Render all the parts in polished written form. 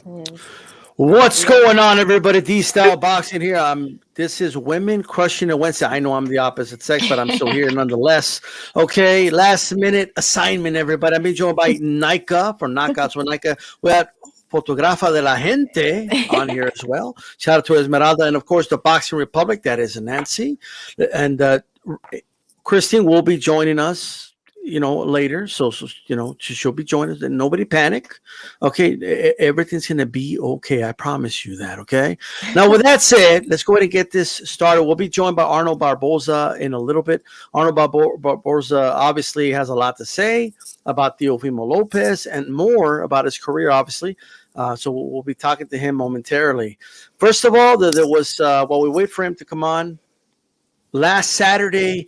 Yes. What's Yeah. going on, everybody? D-Style Boxing here. This is Women Crushing It Wednesday. I know I'm the opposite sex, but I'm still here nonetheless. Okay, last minute assignment, everybody. I'm being joined by Nika from Knockouts with Nika. We had Fotografa de la Gente on here as well. Shout out to Esmeralda. And, of course, the Boxing Republic. That is Nancy. And Christine will be joining us, later. So she'll be joining us. And nobody panic. Okay, everything's gonna be okay. I promise you that. Okay. Now, with that said, let's go ahead and get this started. We'll be joined by Arnold Barboza in a little bit. Arnold Barboza obviously has a lot to say about Teofimo Lopez and more about his career, obviously. So we'll be talking to him momentarily. First of all, there was while we wait for him to come on last Saturday.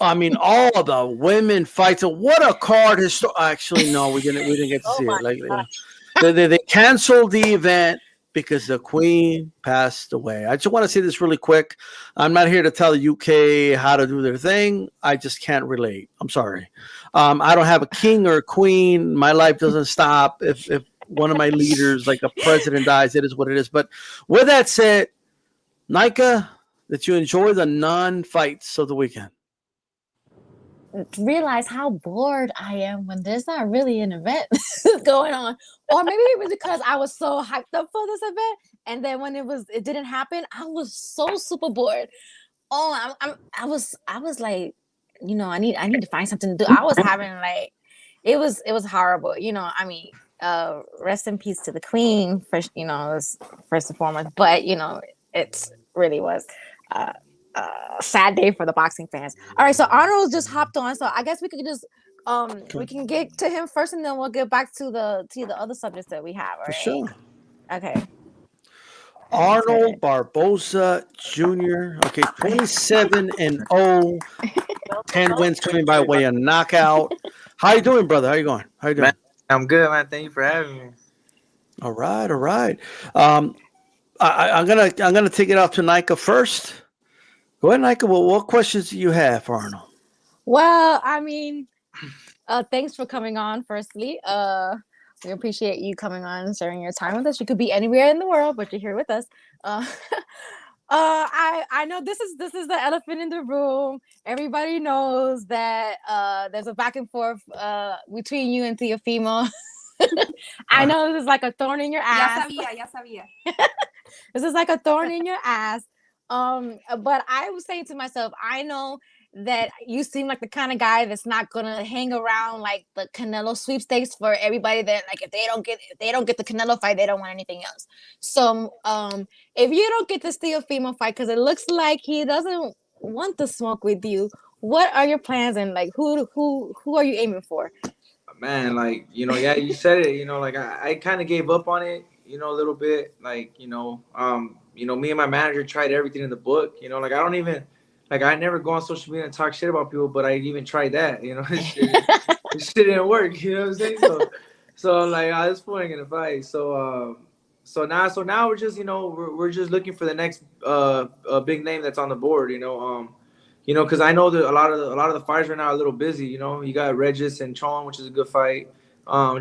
I mean, all of the women fights. What a card! Actually, no, we didn't get to Oh see my it. Like God. they canceled the event because the queen passed away. I just want to say this really quick. I'm not here to tell the UK how to do their thing. I just can't relate. I'm sorry. I don't have a king or a queen. My life doesn't stop if one of my leaders, like a president, dies. It is what it is. But with that said, Nika, that you enjoy the non-fights of the weekend. Realize how bored I am when there's not really an event going on. Or maybe it was because I was so hyped up for this event, and then when it didn't happen, I was so super bored. Oh, I was like, I need to find something to do. I was having like, it was horrible. I mean, rest in peace to the queen, first, first and foremost. But it's really was. Uh, Sad day for the boxing fans. All right, so Arnold just hopped on, so I guess we could just we can get to him first, and then we'll get back to the other subjects that we have. All For right. sure. Okay. Arnold Barboza Jr. Okay, 27-0, 10 wins coming by way of knockout. How you doing, brother? How you going? How you Man, doing? I'm good, man. Thank you for having me. All right, all right. Um, I'm gonna take it off to Nika first. Go ahead, Nika. Well, what questions do you have for Arnold? Well, I mean, thanks for coming on. Firstly, we appreciate you coming on and sharing your time with us. You could be anywhere in the world, but you're here with us. Uh, I know this is the elephant in the room. Everybody knows that there's a back and forth between you and Teofimo. I know this is like a thorn in your Ya ass. sabía, ya sabía. This is like a thorn in your ass. But I was saying to myself, I know that you seem like the kind of guy that's not gonna hang around like the Canelo sweepstakes for everybody that, like, if they don't get the Canelo fight, they don't want anything else. So if you don't get the Teofimo fight, because it looks like he doesn't want to smoke with you, what are your plans, and like who are you aiming for? Man, like, yeah, you said it, like I kind of gave up on it, a little bit. Like, me and my manager tried everything in the book, like I don't even like I never go on social media and talk shit about people, but I even tried that, it shit didn't work, you know what I'm saying? So like at this point I'm gonna fight. So now we're just we're just looking for the next big name that's on the board, because I know that a lot of the fighters right now are a little busy. You got Regis and Chon, which is a good fight.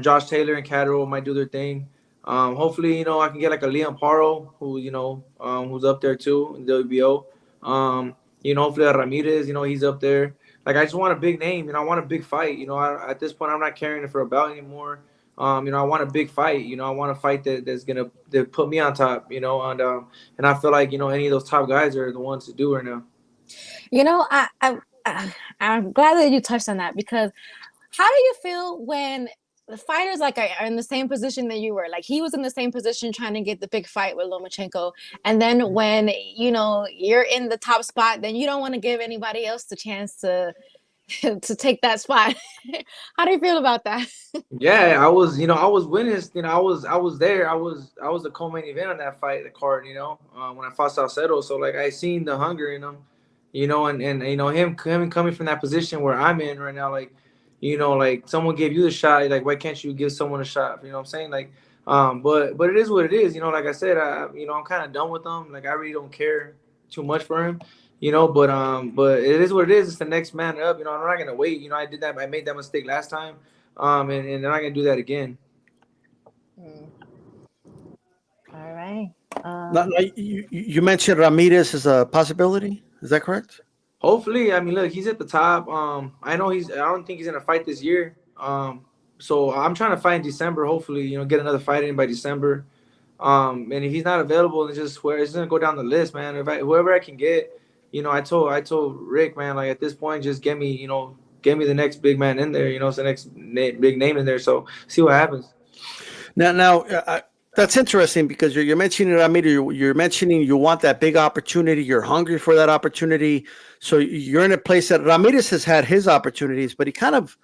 Josh Taylor and Catterall might do their thing. Hopefully, I can get like a Liam Paro, who who's up there too in WBO. Hopefully Ramirez, he's up there. Like I just want a big name, I want a big fight. At this point, I'm not carrying it for a belt anymore. I want a big fight. I want a fight that's gonna put me on top. And I feel like any of those top guys are the ones to do right now. You know, I'm glad that you touched on that, because how do you feel when the fighters like are in the same position that you were? Like, he was in the same position trying to get the big fight with Lomachenko, and then when you're in the top spot, then you don't want to give anybody else the chance to to take that spot. How do you feel about that? Yeah, I was witness. I was there. I was the co-main event on that fight, the card. When I fought Salcedo. So like I seen the hunger in him, and him coming from that position where I'm in right now. Like, like someone gave you the shot. Like, why can't you give someone a shot? You know what I'm saying? Like, but it is what it is. Like I said, I'm kind of done with him. Like I really don't care too much for him. But it is what it is. It's the next man up. I'm not gonna wait. I did that. I made that mistake last time. And I'm not gonna do that again. You mentioned Ramirez is a possibility. Is that correct? Hopefully, I mean, look, he's at the top. I know I don't think he's gonna fight this year. So I'm trying to fight in December. Hopefully, get another fight in by December. And if he's not available, then just where it's gonna go down the list, man. Whoever I can get, I told Rick, man, like at this point, just get me the next big man in there. It's the next big name in there. So see what happens. Now, that's interesting because you're mentioning Ramirez. You're mentioning you want that big opportunity. You're hungry for that opportunity. So you're in a place that Ramirez has had his opportunities, but he kind of,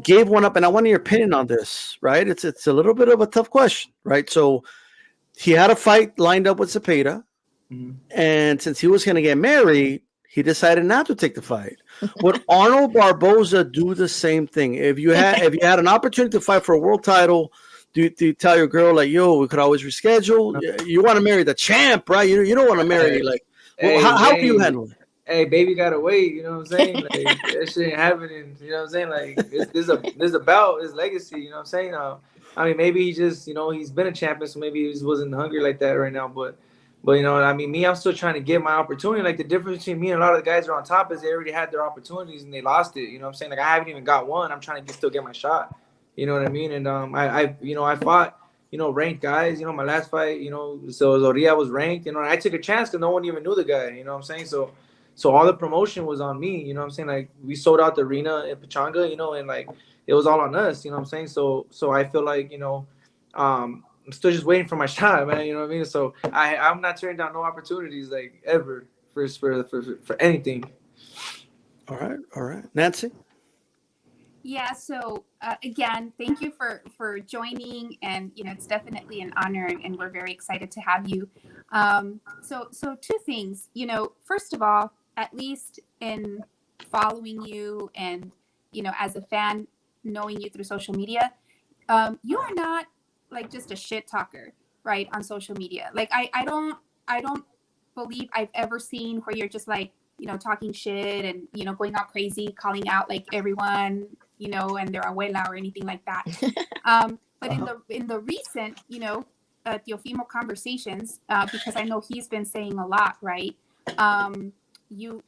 gave one up. And I want your opinion on this, right? It's a little bit of a tough question, right? So he had a fight lined up with Cepeda, and since he was going to get married, he decided not to take the fight. Would Arnold Barboza do the same thing? If you had an opportunity to fight for a world title, do you tell your girl like, yo, we could always reschedule? You want to marry the champ, right? You don't want to marry like. Well, how do you handle it? Hey, baby, gotta wait. You know what I'm saying? Like that shit ain't happening. You know what I'm saying? Like there's a belt, his legacy. You know what I'm saying? I mean, maybe he just he's been a champion, so maybe he just wasn't hungry like that right now. But I mean, me, I'm still trying to get my opportunity. Like the difference between me and a lot of the guys that are on top is they already had their opportunities and they lost it. You know what I'm saying? Like I haven't even got one. I'm trying to still get my shot. You know what I mean? And I fought ranked guys. My last fight, so Zoria was ranked. And I took a chance because no one even knew the guy. You know what I'm saying? So all the promotion was on me. You know what I'm saying? Like we sold out the arena in Pachanga. And like it was all on us. You know what I'm saying? So I feel like I'm still just waiting for my shot, man. You know what I mean? So I'm not turning down no opportunities like ever for anything. All right, Nancy. Yeah. So again, thank you for joining, and it's definitely an honor, and we're very excited to have you. So two things. First of all, at least in following you, and as a fan, knowing you through social media, you are not like just a shit talker, right, on social media. Like I don't believe I've ever seen where you're just like talking shit and going out crazy, calling out like everyone and their abuela or anything like that. But in the recent Teofimo conversations, because I know he's been saying a lot, right? You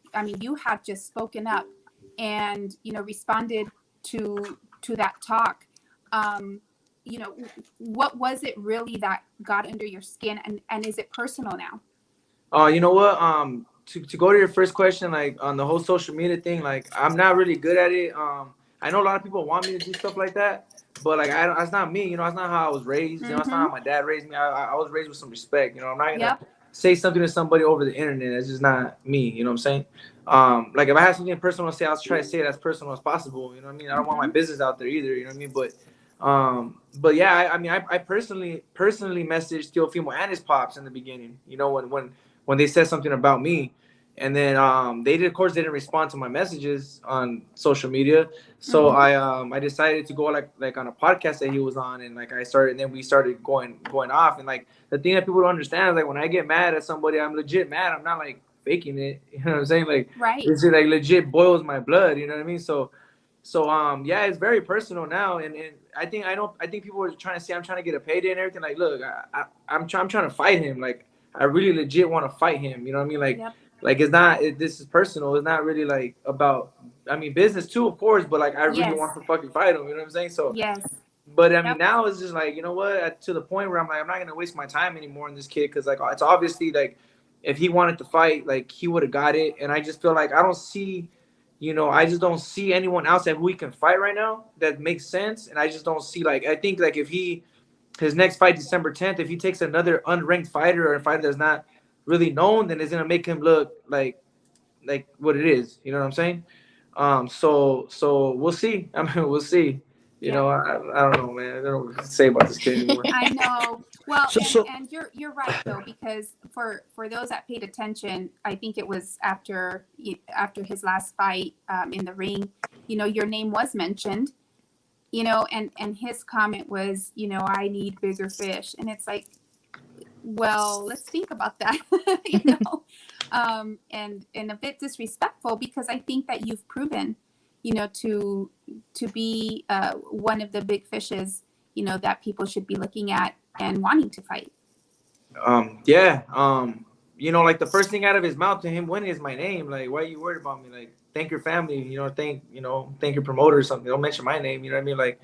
have just spoken up and responded to that talk. What was it really that got under your skin, and is it personal now? You know what? To go to your first question, like on the whole social media thing, like I'm not really good at it. I know a lot of people want me to do stuff like that, but like that's not me. That's not how I was raised. That's not how my dad raised me. I was raised with some respect. I'm not gonna say something to somebody over the internet. That's just not me. You know what I'm saying? Like if I have something personal to say, I'll try to say it as personal as possible. You know what I mean? I don't want my business out there either. You know what I mean? But yeah, I personally messaged Teofimo and his pops in the beginning. When they said something about me, and then they didn't respond to my messages on social media. So I decided to go like on a podcast that he was on, and like we started going off. And like the thing that people don't understand is like when I get mad at somebody, I'm legit mad. I'm not like faking it. You know what I'm saying? Like right. It's like legit boils my blood. You know what I mean? So yeah, it's very personal now, and I think people are trying to say I'm trying to get a payday and everything. Like, look, I'm trying to fight him. Like, I really legit want to fight him. You know what I mean? Like, like it's not. This is personal. It's not really like about. I mean, business too, of course, but like I really want to fucking fight him. You know what I'm saying? So yes. But I mean, now it's just like, you know what? To the point where I'm like, I'm not gonna waste my time anymore on this kid, because like it's obviously like if he wanted to fight, like he would have got it, and I just feel like I don't see. I just don't see anyone else that we can fight right now that makes sense. And I just don't see, like, I think, like, if his next fight, December 10th, if he takes another unranked fighter or a fighter that's not really known, then it's going to make him look like what it is. You know what I'm saying? So we'll see. I mean, we'll see. I don't know, man. I don't know what to say about this kid anymore. I know. Well, and you're right though, because for those that paid attention, I think it was after his last fight in the ring, your name was mentioned, and his comment was, I need bigger fish, and it's like, well, let's think about that, and a bit disrespectful, because I think that you've proven, to be one of the big fishes, that people should be looking at and wanting to fight. Yeah. You know, like the first thing out of his mouth to him winning is my name. Like, why are you worried about me? Like, thank your family. Thank your promoter or something. Don't mention my name. You know what I mean? Like,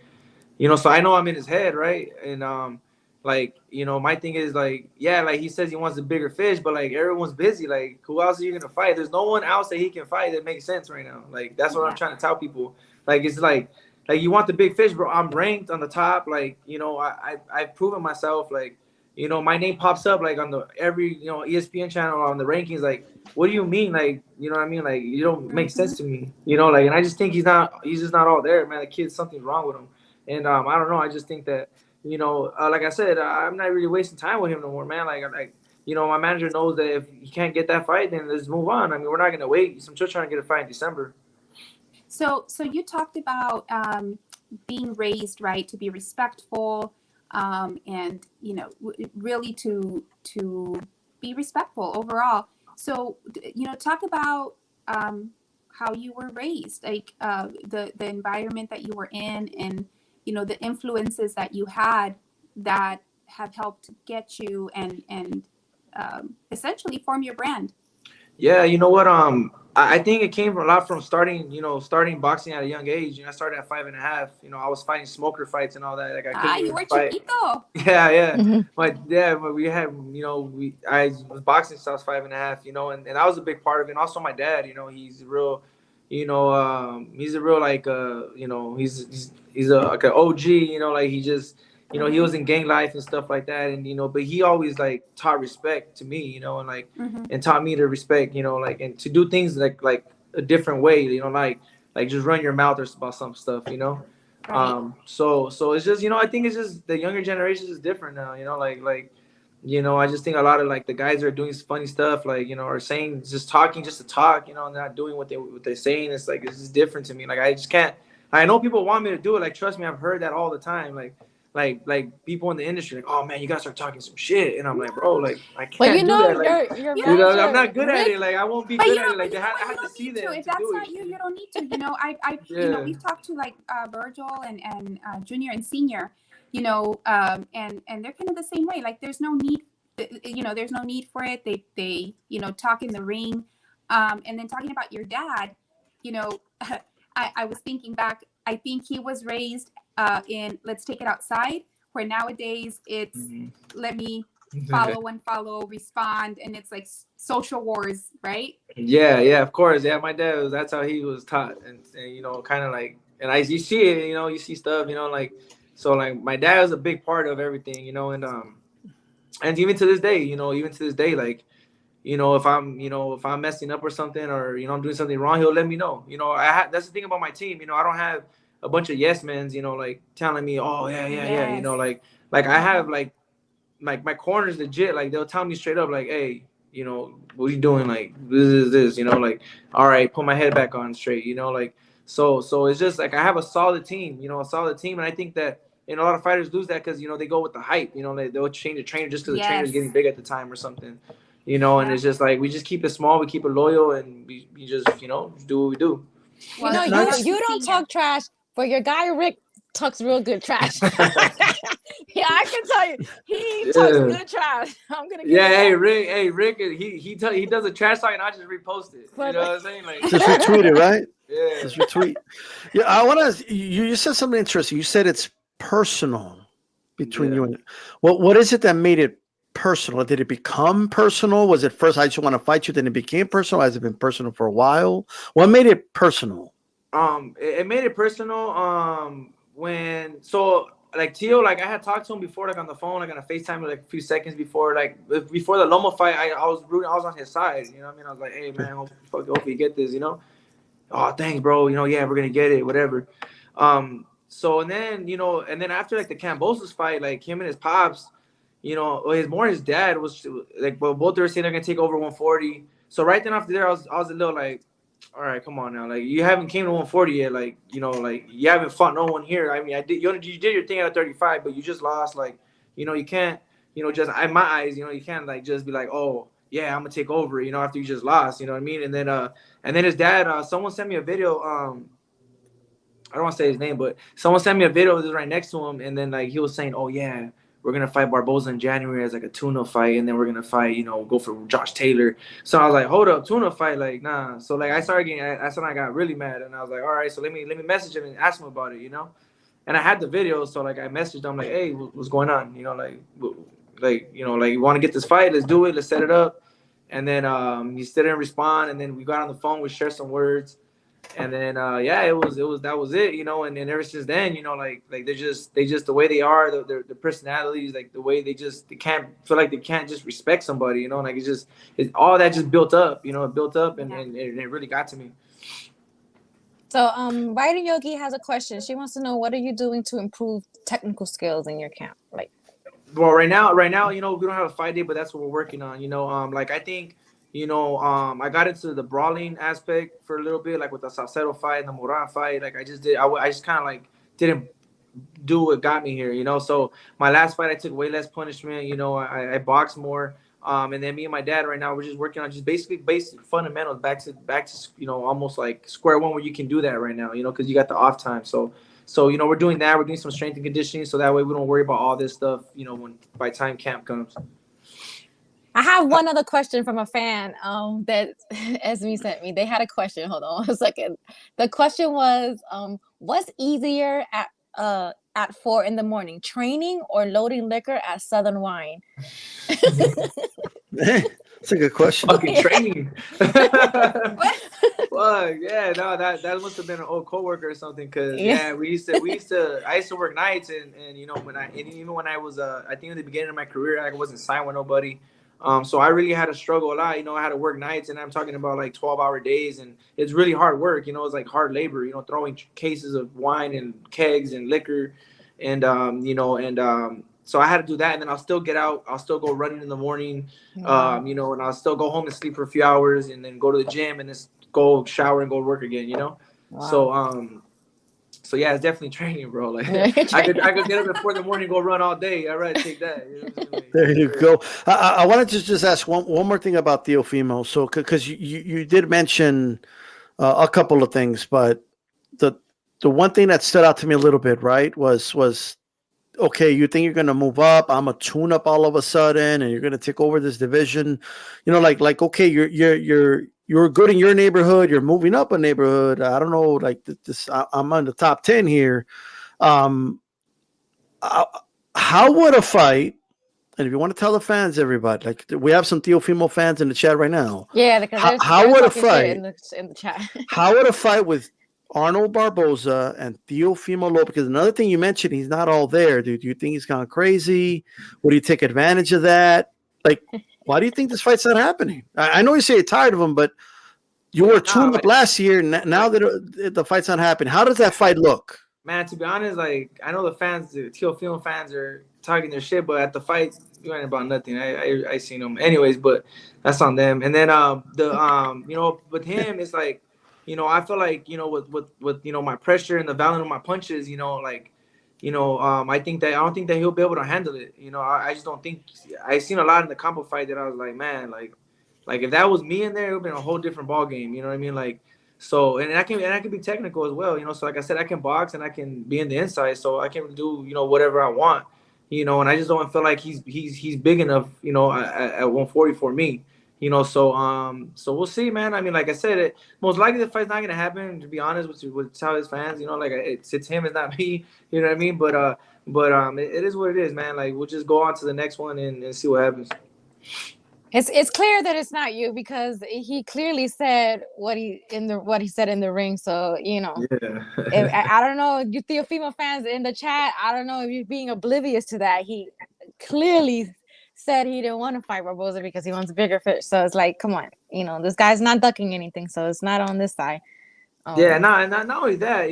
so I know I'm in his head, right? And like, my thing is like, yeah, like he says he wants a bigger fish, but like everyone's busy. Like, who else are you gonna fight? There's no one else that he can fight that makes sense right now. Like, that's what I'm trying to tell people. Like, it's like you want the big fish, bro. I'm ranked on the top. Like, I've proven myself. Like, my name pops up like on the every ESPN channel on the rankings. Like, what do you mean? Like, you know what I mean? Like, you don't make sense to me. Like, and I just think he's just not all there, man. The kid, something's wrong with him. And I don't know. I just think that like I said, I'm not really wasting time with him no more, man. My manager knows that if he can't get that fight, then let's move on. I mean, we're not gonna wait. I'm still trying to get a fight in December. So you talked about being raised right to be respectful, and really to be respectful overall. So talk about how you were raised, like the environment that you were in, and the influences that you had that have helped get you and essentially form your brand. Yeah, you know what? I think it came a lot from starting boxing at a young age. I started at 5.5. I was fighting smoker fights and all that. Like I couldn't You were fight. chiquito. Yeah. Mm-hmm. But we had, I was boxing since I was 5.5. And that was a big part of it. And also my dad, he's a real, he's a real like, he's a like an OG. Like he just. He was in gang life and stuff like that, and but he always like taught respect to me, and like and taught me to respect, like and to do things like a different way, like just run your mouth or about some stuff, Right. So it's just I think it's just the younger generation is different now, I just think a lot of like the guys that are doing funny stuff, like are saying just talking just to talk, not doing what they're saying. It's like it's just different to me. Like I just can't. I know people want me to do it. Like trust me, I've heard that all the time. Like people in the industry, like, oh man, you gotta start talking some shit, and I'm like, bro, like I Well, can't do that. Like, you're I'm not good at it. Like I won't be good at it. Like I have to see that. If that's not you, you don't need to. We've talked to like Virgil and Junior and Senior, and they're kind of the same way. Like there's no need, there's no need for it. They talk in the ring, and then talking about your dad, I was thinking back. I think he was raised in let's take it outside, where nowadays it's let me follow, unfollow, respond, and it's like social wars, right? Yeah, of course. Yeah, my dad was. That's how he was taught, and kind of like, and you see it, you see stuff, like, so like my dad was a big part of everything, and even to this day, like, if I'm messing up or something, or I'm doing something wrong, he'll let me know. That's the thing about my team. I don't have a bunch of yes men's, like telling me, oh yeah, Yes. like I have like my corner's legit. Like they'll tell me straight up, like, hey, what are you doing? Like this, like, all right, put my head back on straight, like, so it's just like I have a solid team, and I think that a lot of fighters lose that because they go with the hype, they'll change the trainer just because the trainer's getting big at the time or something, and it's just like we just keep it small, we keep it loyal, and we just do what we do. Well, you don't talk trash, but your guy Rick talks real good trash. Yeah, I can tell you, he talks good trash. I'm gonna. Hey Rick, he does a trash talk and I just repost it. You know what I'm saying? Like just retweet it, right? Yeah, just retweet. Yeah, I want to. You said something interesting. You said it's personal between you and. What is it that made it personal? Did it become personal? Was it first I just want to fight you, then it became personal? Has it been personal for a while? What made it personal? It made it personal. When like Tio, like I had talked to him before, like on the phone, like on a FaceTime, like a few seconds before, like before the Loma fight, I was rooting, I was on his side. You know what I mean? I was like, hey man, hope you get this. Oh thanks, bro. Yeah, we're gonna get it, whatever. So and then after like the Cambosos fight, like him and his pops, his dad was like, well, both they were saying they're gonna take over 140. So right then after there, I was a little like, all right, come on now. Like you haven't came to 140 yet. Like, like you haven't fought no one here. I mean, you did your thing at 35, but you just lost. Like, you can't, just in my eyes, you can't like just be like, oh yeah, I'm gonna take over, after you just lost, you know what I mean? And then his dad, someone sent me a video. I don't want to say his name, but someone sent me a video that was right next to him, and then like he was saying, oh yeah, we're gonna fight Barboza in January as like a tuna fight, and then we're gonna fight, go for Josh Taylor. So I was like, hold up, tuna fight, like nah. So like I started getting, that's when I got really mad, and I was like, all right, so let me message him and ask him about it, And I had the video, so like I messaged him like, hey, what's going on, like you want to get this fight, let's do it, let's set it up. And then he still didn't respond, and then we got on the phone, we shared some words. And then it was that was it, and then ever since then, like they just the way they are, the personalities, like the way they can't feel like they can't just respect somebody, like it's all that just built up, it built up, and it really got to me. So Writing Yogi has a question. She wants to know, what are you doing to improve technical skills in your camp? Like, well, right now, we don't have a fight day, but that's what we're working on. Like I think, I got into the brawling aspect for a little bit, like with the Salcedo fight and the Moran fight. Like I just kind of like didn't do what got me here, So my last fight, I took way less punishment. I boxed more. And then me and my dad right now, we're just working on just basically basic fundamentals back to almost like square one, where you can do that right now, because you got the off time. So we're doing that. We're doing some strength and conditioning, so that way we don't worry about all this stuff, when by time camp comes. I have one other question from a fan that Esme sent me. They had a question. Hold on a second. The question was, what's easier at 4 a.m, training or loading liquor at Southern Wine? That's a good question. Fucking training. Well, yeah, no, that must have been an old coworker or something. Cause I used to work nights, and even when I was I think in the beginning of my career, I wasn't signed with nobody. So I really had to struggle a lot. I had to work nights, and I'm talking about like 12-hour days, and it's really hard work. It's like hard labor. Throwing cases of wine and kegs and liquor, and so I had to do that, and then I'll still get out. I'll still go running in the morning, and I'll still go home and sleep for a few hours, and then go to the gym, and then go shower and go to work again. Wow. So yeah, it's definitely training, bro. Like I could get up at 4 a.m, go run all day. I'd rather take that. There you go. I wanted to just ask one more thing about Teofimo. So because you did mention a couple of things, but the one thing that stood out to me a little bit, right, was okay, you think you're going to move up, I'm a tune up all of a sudden, and you're going to take over this division, like okay, you're good in your neighborhood, you're moving up a neighborhood. I don't know, like this, I'm on the top 10 here. How would a fight, and if you want to tell the fans, everybody, like we have some Teofimo fans in the chat right now. Yeah, because how would a fight in the chat? How would a fight with Arnold Barboza and Teofimo Lopez? Because another thing you mentioned, he's not all there, dude. Do you think he's gone crazy? Would you take advantage of that? Like, why do you think this fight's not happening? I know you say you're tired of him, but you were tuned up last year, and now that the fight's not happening, how does that fight look? Man, to be honest, like I know the Teofimo fans are talking their shit, but at the fight, you ain't about nothing. I seen them anyways, but that's on them. And then with him, it's like, I feel like, with my pressure and the volume of my punches, I don't think that he'll be able to handle it. I just don't think. I seen a lot in the combo fight that I was like, man, like if that was me in there, it would have been a whole different ball game. You know what I mean? Like, so, and I can be technical as well. So like I said, I can box and I can be in the inside, so I can do whatever I want. And I just don't feel like he's big enough, at 140 for me. So we'll see, man. I mean, like I said, most likely the fight's not gonna happen. To be honest with tell his fans, like it's him, it's not me. You know what I mean? But it is what it is, man. Like we'll just go on to the next one and see what happens. It's clear that it's not you, because he clearly said what he said in the ring. So Yeah. I don't know, you Teofimo fans in the chat, I don't know if you're being oblivious to that. He clearly said he didn't want to fight Barboza because he wants a bigger fish. So it's like, come on, this guy's not ducking anything, so it's not on this side. Not only that,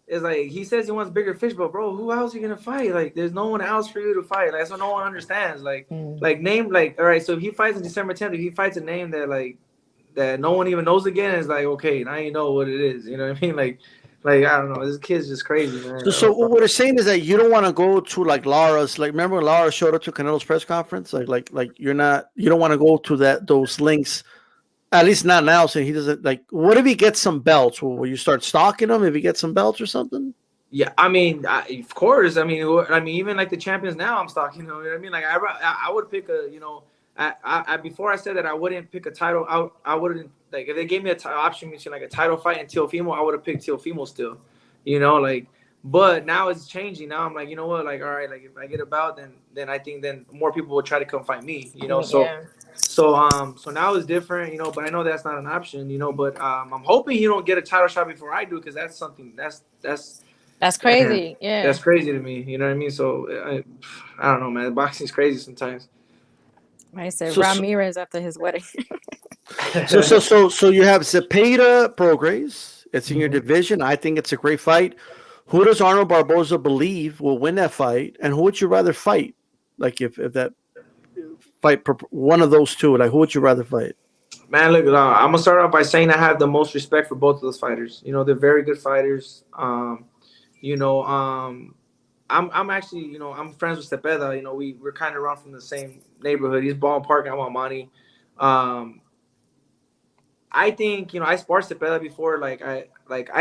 it's like he says he wants bigger fish, but bro, who else are you gonna fight? Like, there's no one else for you to fight. Like, so no one understands. Like name, like, all right, so if he fights on December 10th, if he fights a name that no one even knows again, it's like, okay, now you know what it is. You know what I mean? Like I don't know. This kid's just crazy, man. So what they're saying is that you don't want to go to like Lara's. Like, remember when Lara showed up to Canelo's press conference? Like you don't want to go to those links. At least not now. So he doesn't, like, what if he gets some belts? Will you start stalking him if he gets some belts or something? Yeah, I mean, of course. I mean, even like the champions now, I'm stalking. You know what I mean? Like I would pick a, before I said that I wouldn't pick a title. I wouldn't like if they gave me a option between like a title fight and Teofimo, I would have picked Teofimo still. You know, like, but now it's changing. Now I'm like, you know what? Like, all right, like if I get a bout, then I think then more people will try to come fight me. You know, so. Yeah. So now it's different, but I know that's not an option, but I'm hoping he don't get a title shot before I do, because that's something That's crazy. Yeah. that's crazy to me. You know what I mean? So I don't know, man. Boxing's crazy sometimes. I said So- Ramirez after his wedding. So you have Zepeda Prograis. It's in your division. I think it's a great fight. Who does Arnold Barboza believe will win that fight, and who would you rather fight? Like if that fight, one of those two, like who would you rather fight? Man, look, I'm gonna start off by saying I have the most respect for both of those fighters. They're very good fighters. I'm actually, I'm friends with Cepeda. We're kind of around from the same neighborhood. He's ballpark. I'm Amani. I think, I sparred Cepeda before. I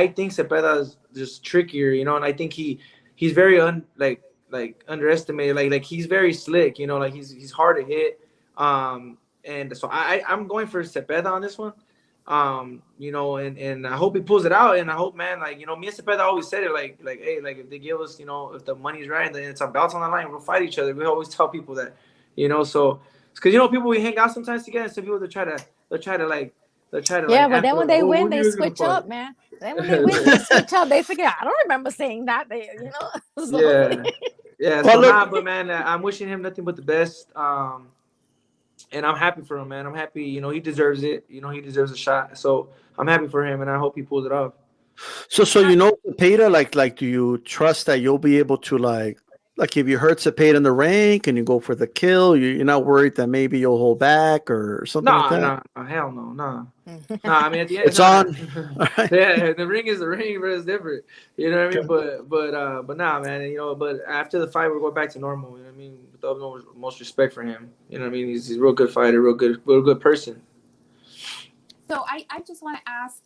think Cepeda is just trickier, and I think he's very underestimated. Like he's very slick, like he's hard to hit. And so I'm going for Cepeda on this one. And I hope he pulls it out, and I hope, man, me and Cepeda always said it, hey, like if they give us, if the money's right and then it's a belt on the line, we'll fight each other. We always tell people that, so because people, we hang out sometimes together, and some people they'll try to Yeah, but then when they win, they switch up, man. Then when they win, they switch up. They forget. I don't remember saying that. So. Yeah. But man, I'm wishing him nothing but the best. And I'm happy for him, man. I'm happy. He deserves it. He deserves a shot. So I'm happy for him, and I hope he pulls it off. So Cepeda, like, do you trust that you'll be able to like if you hurt Cepeda in the rank and you go for the kill, you're not worried that maybe you'll hold back or something like that? No, hell no, no. I mean, at the end, it's on. Yeah, the ring is the ring, but it's different. You know what I mean? But nah, man. But after the fight, we're going back to normal. You know what I mean? With the most respect for him. You know what I mean? He's a real good fighter, real good person. So I just want to ask,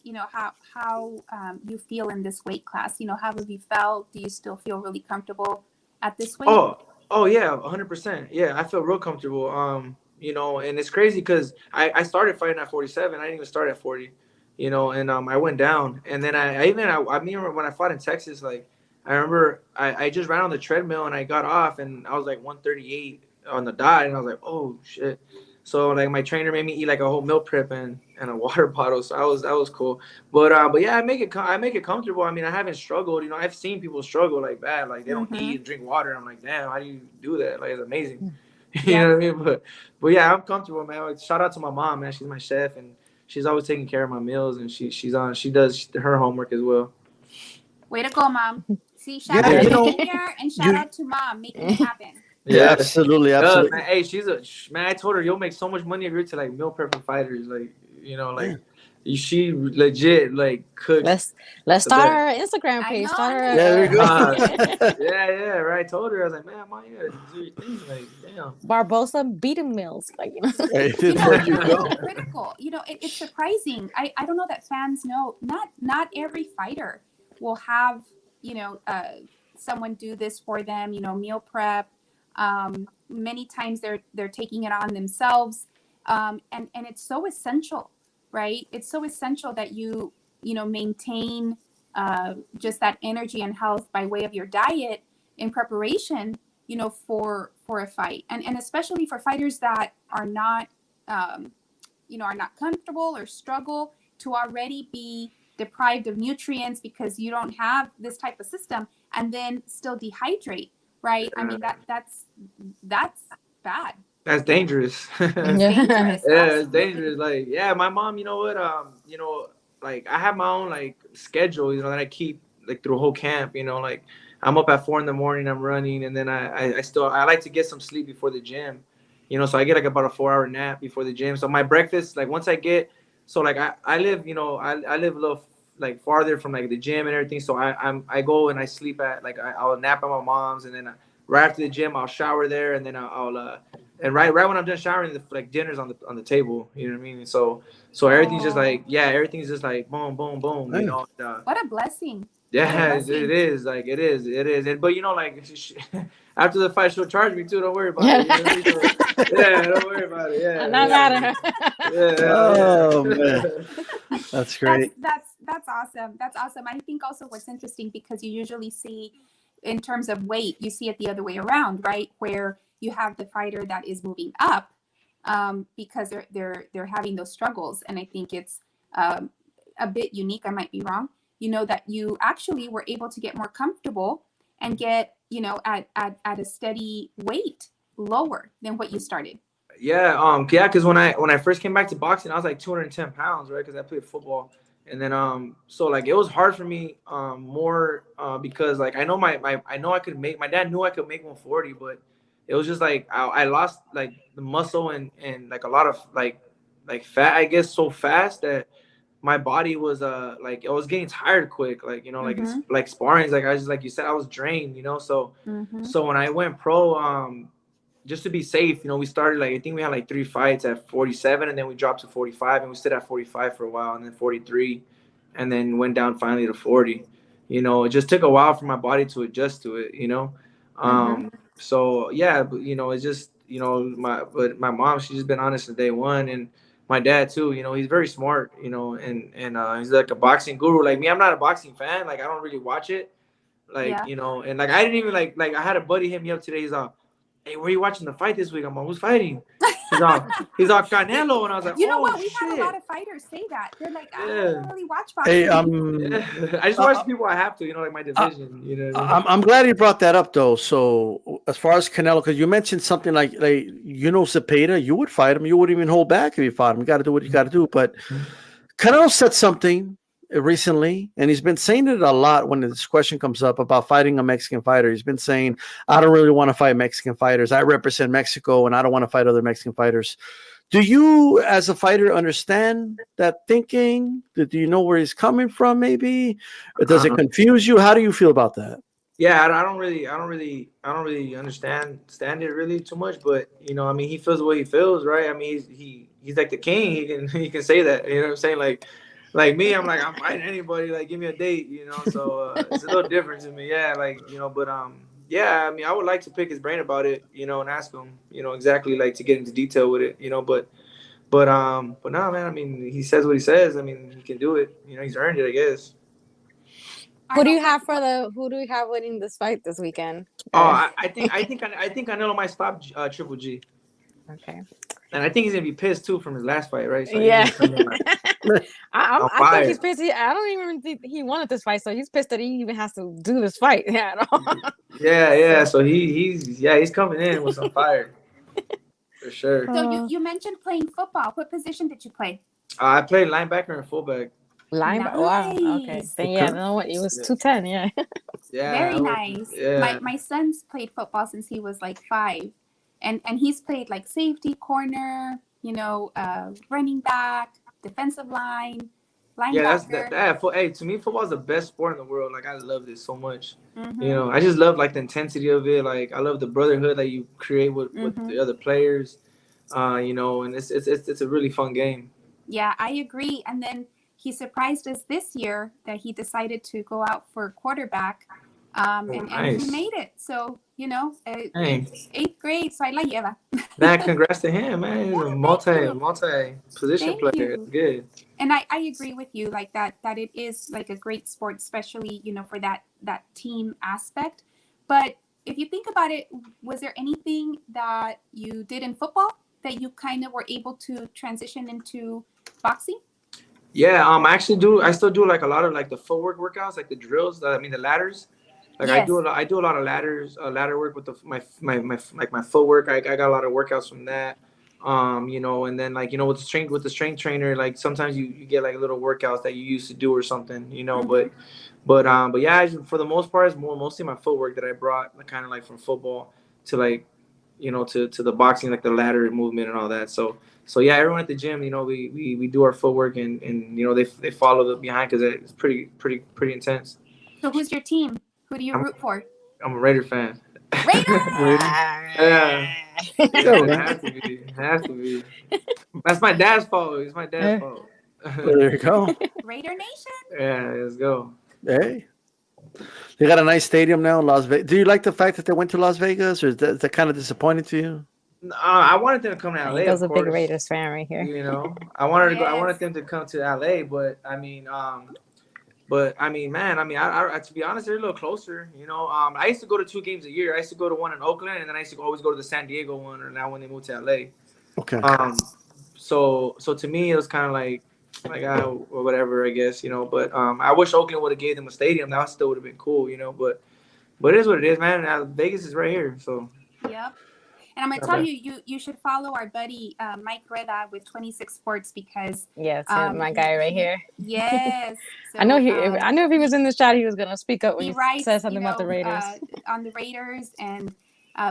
how you feel in this weight class. How have you felt? Do you still feel really comfortable at this weight? Oh yeah, 100%. Yeah, I feel real comfortable. And it's crazy because I started fighting at 47. I didn't even start at 40. And I went down, and then I remember when I fought in Texas, like I remember I just ran on the treadmill and I got off and I was like 138 on the dot, and I was like, oh shit. So like my trainer made me eat like a whole meal prep and a water bottle. So that was cool. But yeah, I make it comfortable. I mean, I haven't struggled. I've seen people struggle like bad, like they don't eat and drink water. I'm like, damn, how do you do that? Like, it's amazing. You know what I mean? But yeah, I'm comfortable, man. Like, shout out to my mom, man. She's my chef, and she's always taking care of my meals, and she does her homework as well. Way to go, mom. See, shout out to here and shout out to mom making it happen. Yeah, absolutely. Man, hey, she's man. I told her you'll make so much money if you're to like meal prep for fighters, she legit like cooks. Let's start our Instagram page. Yeah, there you go. Yeah, right. I told her, I was like, man, Mom, you gotta do your thing. Like, damn. Barboza beating meals, There you go. Critical. It's surprising. I don't know that fans know. Not every fighter will have someone do this for them. Meal prep. Many times they're taking it on themselves, and it's so essential, right? It's so essential that you maintain just that energy and health by way of your diet in preparation, for a fight, and especially for fighters that are not comfortable or struggle to already be deprived of nutrients because you don't have this type of system, and then still dehydrate. Right. I mean, that's bad. That's dangerous. Dangerous. Yeah, it's dangerous. Like, yeah, my mom, you know what? Like I have my own like schedule, that I keep like through whole camp. Like I'm up at 4 a.m. I'm running, and then I like to get some sleep before the gym. So I get like about a 4-hour nap before the gym. So my breakfast, like once I get, so like I live, I live a little like farther from like the gym and everything, so I go and I sleep at like I'll nap at my mom's, and then right after the gym I'll shower there, and then I'll and right when I'm done showering, like dinner's on the table. You know what I mean? So everything's just like everything's just like boom boom boom. What a blessing. Yeah, must it be. is. Like it is. And, but you know, like after the fight, she'll charge me too. Don't worry about it. You know what I mean? So, yeah, don't worry about it. I'm not Yeah, mad at her. Oh yeah, man, yeah. that's great. That's awesome. That's awesome. I think also what's interesting, because you usually see in terms of weight, you see it the other way around, right? Where you have the fighter that is moving up, because they're having those struggles, and I think it's a bit unique. I might be wrong. You know, that you actually were able to get more comfortable and get, you know, at a steady weight lower than what you started. Yeah, because when I first came back to boxing, I was like 210 pounds, right? Because I played football, and then so like it was hard for me more because like I know I know I could make. My dad knew I could make 140, but it was just like I lost like the muscle and like a lot of like fat, I guess, so fast that my body was like I was getting tired quick, like, you know, like it's Mm-hmm. like sparring, like I was, like you said, I was drained, you know. So Mm-hmm. so when I went pro, just to be safe, you know, we started like, I think we had like 3 fights at 47, and then we dropped to 45, and we stayed at 45 for a while, and then 43, and then went down finally to 40. You know, it just took a while for my body to adjust to it, you know. Mm-hmm. So yeah, but you know, it's just, you know, my mom, she's just been honest since day one, and my dad too, you know, he's very smart, you know, and he's like a boxing guru. Like me, I'm not a boxing fan, like I don't really watch it, like, Yeah. you know, and like I didn't even like I had a buddy hit me up today. He's like, "Hey, where are you watching the fight this week?" I'm like, "Who's fighting?" He's on Canelo, and I was like, You know "Oh what? We've had a lot shit, of fighters say that. They're like, I yeah, don't really watch Hey, boxing. yeah." I just watch the people I have to, you know, like my division, you know what I mean? I'm glad you brought that up though. So as far as Canelo, because you mentioned something like you know Zepeda, you would fight him. You wouldn't even hold back if you fought him. You got to do what you got to do. But Canelo said something recently, and he's been saying it a lot when this question comes up about fighting a Mexican fighter. He's been saying, "I don't really want to fight Mexican fighters. I represent Mexico, and I don't want to fight other Mexican fighters." Do you, as a fighter, understand that thinking? Do you know where he's coming from? Maybe, or does it confuse you? How do you feel about that? Yeah, I don't really understand it really too much, but you know, I mean, he feels the way he feels, right? I mean, he's like the king. He can say that. You know what I'm saying? Like me, I'm like, I'm fighting anybody. Like, give me a date. You know, so it's a little different to me. Yeah, like, you know, but yeah. I mean, I would like to pick his brain about it. You know, and ask him. You know, exactly, like, to get into detail with it. You know, but no, man. I mean, he says what he says. I mean, he can do it. You know, he's earned it, I guess. I Who do don't you have like- for the? Who do we have winning this fight this weekend? Oh, I think Canelo might stop Triple G. Okay. And I think he's gonna be pissed too from his last fight, right? So Yeah. he's gonna come in like, on I think fire. he's pissed. I don't even think he wanted this fight, so he's pissed that he even has to do this fight. Yeah. Yeah. So he's coming in with some fire for sure. So you mentioned playing football. What position did you play? I played linebacker and fullback. Linebacker. Wow. Okay. Nice. Then yeah, no, what it was Yeah. 210. Yeah. Very nice. Yeah. My son's played football since he was like 5, and he's played like safety, corner, you know, running back, defensive line, Yeah, linebacker. hey, to me, football is the best sport in the world. Like, I love this so much. Mm-hmm. You know, I just love like the intensity of it. Like, I love the brotherhood that you create with Mm-hmm. the other players. You know, and it's a really fun game. Yeah, I agree. And then he surprised us this year that he decided to go out for quarterback, and he Nice. made it. So, you know, Hey. eighth grade, so I la lleva. Man, congrats to him, man. He's a multi position Thank player. you. It's good. And I agree with you, like that it is like a great sport, especially, you know, for that team aspect. But if you think about it, was there anything that you did in football that you kind of were able to transition into boxing? Yeah, I still do like a lot of like the footwork workouts, like the drills, the ladders. Like Yes. I do a lot of ladder work with my footwork. I got a lot of workouts from that. You know, and then like, you know, with the strength trainer, like sometimes you get like little workouts that you used to do or something, you know, Mhm. but yeah, for the most part, it's mostly my footwork that I brought like, kind of like from football to like, you know, to the boxing, like the ladder movement and all that. So yeah, everyone at the gym, you know, we do our footwork and you know, they follow the behind because it's pretty intense. So who's your team? Who do you root for? I'm a Raider fan. Raider! Yeah. It has to be. That's my dad's fault. It's my dad's fault. There you go. Raider Nation? Yeah, let's go. Hey, They got a nice stadium now in Las Vegas. Do you like the fact that they went to Las Vegas, or is that kind of disappointing to you? I wanted them to come to LA. He goes of a big course. Raiders fan right here. You know, I wanted to go. I Yes. wanted them to come to LA, but I mean, man, I to be honest, they're a little closer. You know, I used to go to 2 games a year. I used to go to one in Oakland, and then I used to always go to the San Diego one. Or now when they moved to LA. Okay. So to me, it was kind of like or whatever, I guess. You know, but I wish Oakland would have gave them a stadium. That still would have been cool. You know, but it is what it is, man. Now, Vegas is right here, so. Yep. And I'm gonna tell you should follow our buddy Mike Reda with 26 Sports because Yes, my guy right here. Yes. So, I know I knew if he was in the shot, he was gonna speak up when he you writes, said something about the Raiders. On the Raiders and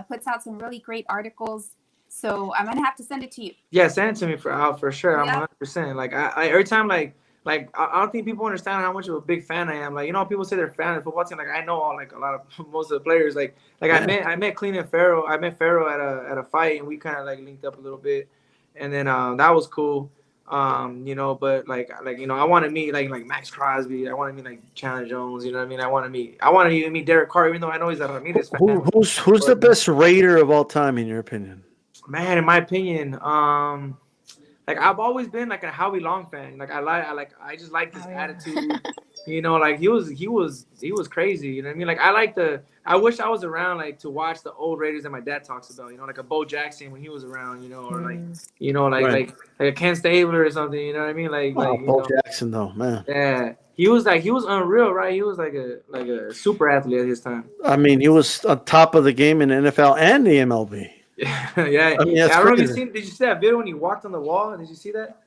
puts out some really great articles. So I'm gonna have to send it to you. Yeah, send it to me for sure. I'm Yeah. 100%. Like I every time I don't think people understand how much of a big fan I am. Like, you know, people say they're a fan of the football team. Like, I know a lot of most of the players. Like I met Clean and Farrell. I met Farrell at a fight, and we kind of like linked up a little bit, and then that was cool. You know, but like you know, I want to meet like Max Crosby. I want to meet like Chandler Jones. You know what I mean? I want to even meet Derek Carr, even though I know he's a Ramirez fan. Who's the best Raider of all time in your opinion? Man, in my opinion, like I've always been like a Howie Long fan. Like I just like his attitude. You know, like he was crazy. You know what I mean? Like I wish I was around like to watch the old Raiders that my dad talks about. You know, like a Bo Jackson when he was around. You know, or like like a Ken Stabler or something. You know what I mean? Like Bo Jackson though, man. Yeah, he was unreal, right? He was like a super athlete at his time. I mean, he was on top of the game in the NFL and the MLB. Yeah. I mean, I don't know if did you see that video when he walked on the wall? Did you see that?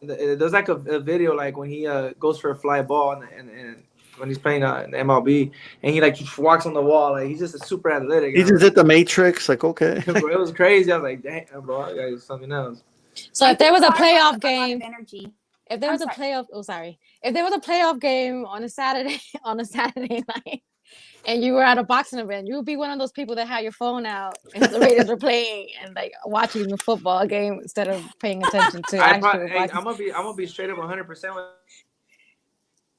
There's like a video like when he goes for a fly ball and when he's playing in the MLB and he like just walks on the wall, like he's just a super athletic. He just hit the Matrix, like okay. Bro, it was crazy. I was like, damn, bro, I got something else. So if there was a playoff game, if there was a playoff game on a Saturday night, and you were at a boxing event, you would be one of those people that had your phone out and the Raiders were playing and like watching the football game instead of paying attention to. I'm gonna be straight up 100%.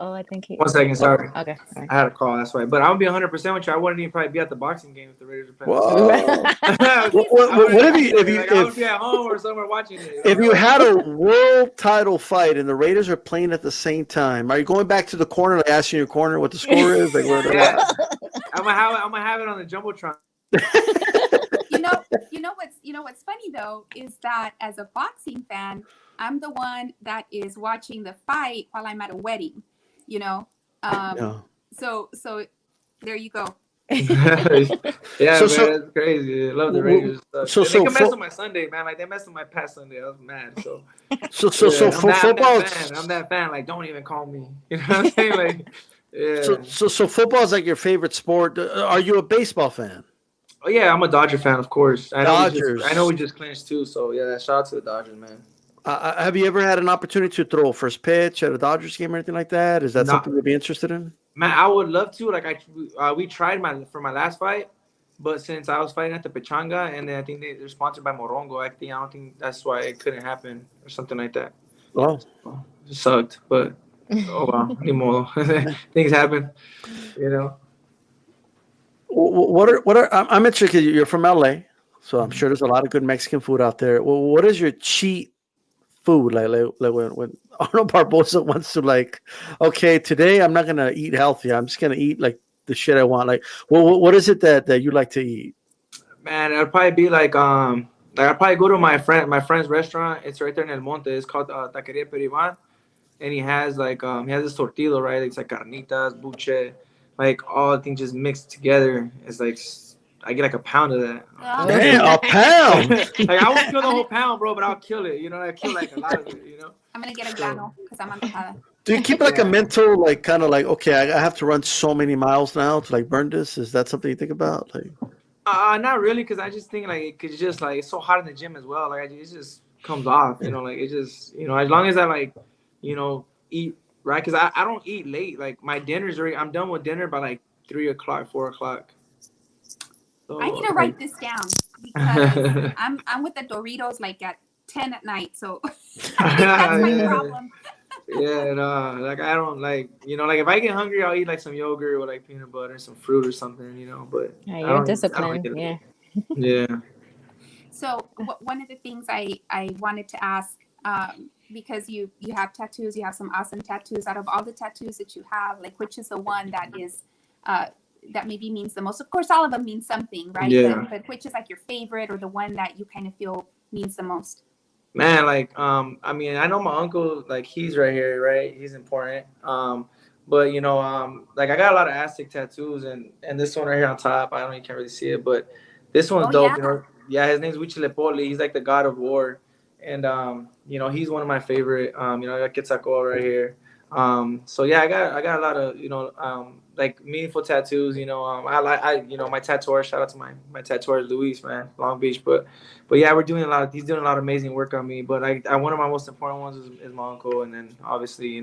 Oh, I think 1 second, sorry. Okay. Right. I had a call, that's why. But I'm gonna be 100% with you. I wouldn't even probably be at the boxing game if the Raiders were playing. What if I would be at home or somewhere watching it. If you had a world title fight and the Raiders are playing at the same time, are you going back to the corner, like asking your corner what the score is? Like, where they're at? I'm gonna have it on the jumbotron. You know what's funny though is that as a boxing fan, I'm the one that is watching the fight while I'm at a wedding. You know, so there you go. Yeah, man, that's crazy. I love the Raiders. They can mess with my Sunday, man. Like they messed with my past Sunday. I was mad. So for football, I'm that fan. Like, don't even call me. You know what I'm saying? Like, yeah. So football is like your favorite sport. Are you a baseball fan? Oh yeah, I'm a Dodger fan, of course. I know we just clinched too. So yeah, shout out to the Dodgers, man. Have you ever had an opportunity to throw a first pitch at a Dodgers game or anything like that? Is that something you'd be interested in? Man, I would love to. Like we tried for my last fight, but since I was fighting at the Pechanga, and then I think they're sponsored by Morongo, I don't think that's why it couldn't happen or something like that. Oh, it sucked, but oh well, anymore. Things happen, you know. What are I'm interested. You're from LA, so I'm sure there's a lot of good Mexican food out there. Well, what is your cheat food? Like when Arnold Barboza wants to okay, today I'm not gonna eat healthy. I'm just gonna eat like the shit I want. Like, what is it that you like to eat? Man, it'd probably be like I'd probably go to my friend's restaurant. It's right there in El Monte. It's called Taqueria Perivan, and he has this tortillo, right? It's like carnitas, buche, like all the things just mixed together. It's like I get like a pound of that. Damn, a pound! Like I won't kill the whole pound, bro, but I'll kill it. You know, I kill like a lot of it. You know. I'm gonna get a grano because I'm on Do you keep like a mental, like kind of like, okay, I have to run so many miles now to like burn this? Is that something you think about? Like, not really, because I just think like it's just like it's so hot in the gym as well. Like it just comes off. You know, like it just as long as I eat right, because I don't eat late. Like my dinner's already. I'm done with dinner by like 3 o'clock, 4 o'clock. So, I need to write this down because I'm with the Doritos like at 10 at night. So I think that's my problem. Yeah, no, like I don't like, like if I get hungry, I'll eat like some yogurt with like peanut butter, some fruit or something, But Yeah, I you're don't disciplined. eat Yeah. it. Yeah. So one of the things I wanted to ask, because you have tattoos, you have some awesome tattoos. Out of all the tattoos that you have, like which is the one that is that maybe means the most? Of course, all of them mean something, right? Yeah. But which is like your favorite or the one that you kind of feel means the most? Man, like, I mean, I know my uncle, like, he's right here, right? He's important. But like, I got a lot of Aztec tattoos, and this one right here on top, I don't, you can't really see it, but this one's Oh dope. yeah. Yeah, his name's Huitzilopochtli. He's like the god of war, and he's one of my favorite. I got Quetzalcoatl right here. So yeah, I got a lot of like meaningful tattoos. My tattooer. Shout out to my tattooer Luis, man, Long Beach, but yeah, he's doing a lot of amazing work on me. But I one of my most important ones is my uncle, and then obviously,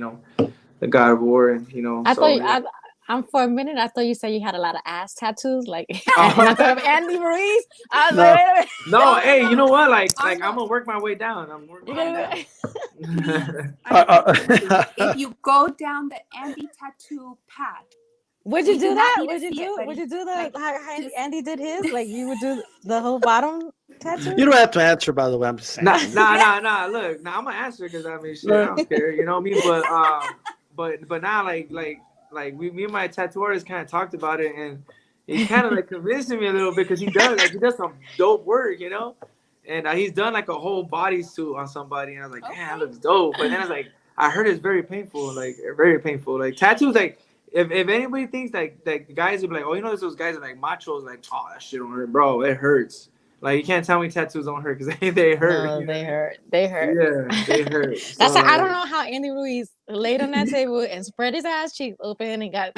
the God of War, and I so thought yeah. I'm for a minute. I thought you said you had a lot of ass tattoos, like, Oh. and I thought of Andy Ruiz. I was No. like, wait a minute. No, hey, you know what? Like I'm Arnold. gonna work my way down. I'm working You're my way gonna down. If you go down the Andy tattoo path, Would we you do do not that? need to Would you see it, do? buddy. Would you do the Like, how just- Andy did his? Like you would do the whole bottom tattoo? You don't have to answer, by the way. I'm just saying. Nah. Look, nah, I'm gonna answer because I mean, shit, I don't care. You know what I mean? But now, like me and my tattoo artist kind of talked about it, and he's kind of like convincing me a little bit because he does some dope work, And he's done like a whole bodysuit on somebody, and I was like, man, that looks dope. But then I was like, I heard it's very painful, like very painful. Like tattoos, like if anybody thinks like guys would be like, oh, there's those guys that like machos, like, oh, that shit don't hurt, bro. It hurts. Like you can't tell me tattoos don't hurt because they hurt. No, they hurt. They hurt. Yeah, they hurt. That's So, why I don't know how Andy Ruiz laid on that table and spread his ass cheeks open and got.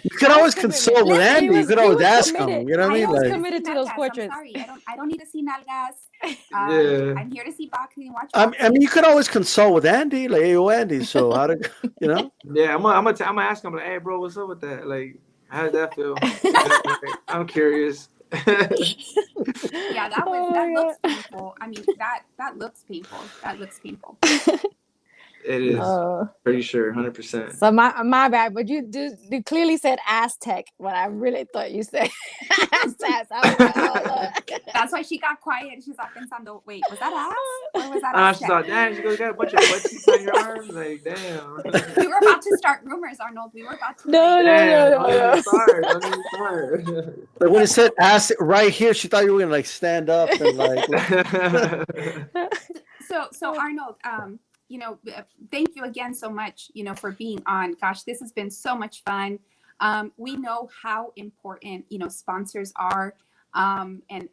You could always consult with Andy. You could always ask him. You know what I mean? I was Like, committed to those portraits. I'm sorry, I don't need to see nalgas. Yeah. I'm here to see boxing and watch. I mean, you could always consult with Andy. Like, hey, yo, Andy. So how to, Yeah, I'm gonna ask him like, hey, bro, what's up with that? Like, how did that feel? I'm curious. Yeah, that looks painful. I mean, that looks painful. That looks painful. It is. Pretty sure, 100%. So my bad, but you clearly said Aztec when I really thought you said Aztec. I was like, oh, Lord. That's why she got quiet. She's like pensando, wait, was that ass? Or was that I just Aztec? thought, damn, you got a bunch of butt cheeks on your arms. Like, damn. We were about to start rumors, Arnold. We were about to. No. Don't even start. like when it said ass right here, she thought you were gonna like stand up and like. So Arnold, thank you again so much, for being on. Gosh, this has been so much fun. We know how important, sponsors are, and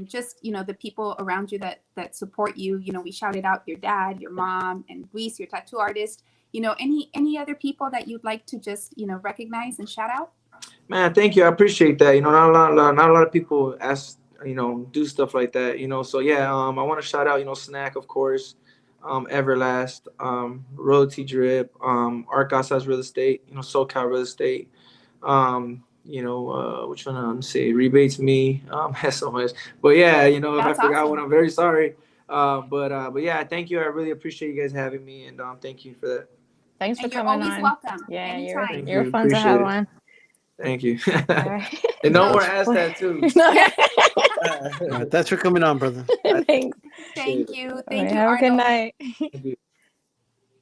just, the people around you that support you. We shouted out your dad, your mom, and Luis, your tattoo artist. Any other people that you'd like to just, recognize and shout out? Man, thank you. I appreciate that. Not a lot of people ask, do stuff like that. So yeah, I want to shout out, Snack, of course. Everlast, Royalty Drip, Arkansas Real Estate, SoCal Real Estate, which one? Let me see, Rebates Me, has so much, but yeah, if I forgot one, I'm very sorry. But yeah, thank you. I really appreciate you guys having me, and thank you for that. Thanks for and you're coming always on. welcome. Yeah, anytime. you're fun to have on. Thank you. Right. And no more ass tattoos. All right, thanks for coming on, brother. Thanks. Thank you. Thank Right, you, have Arnold. a good night.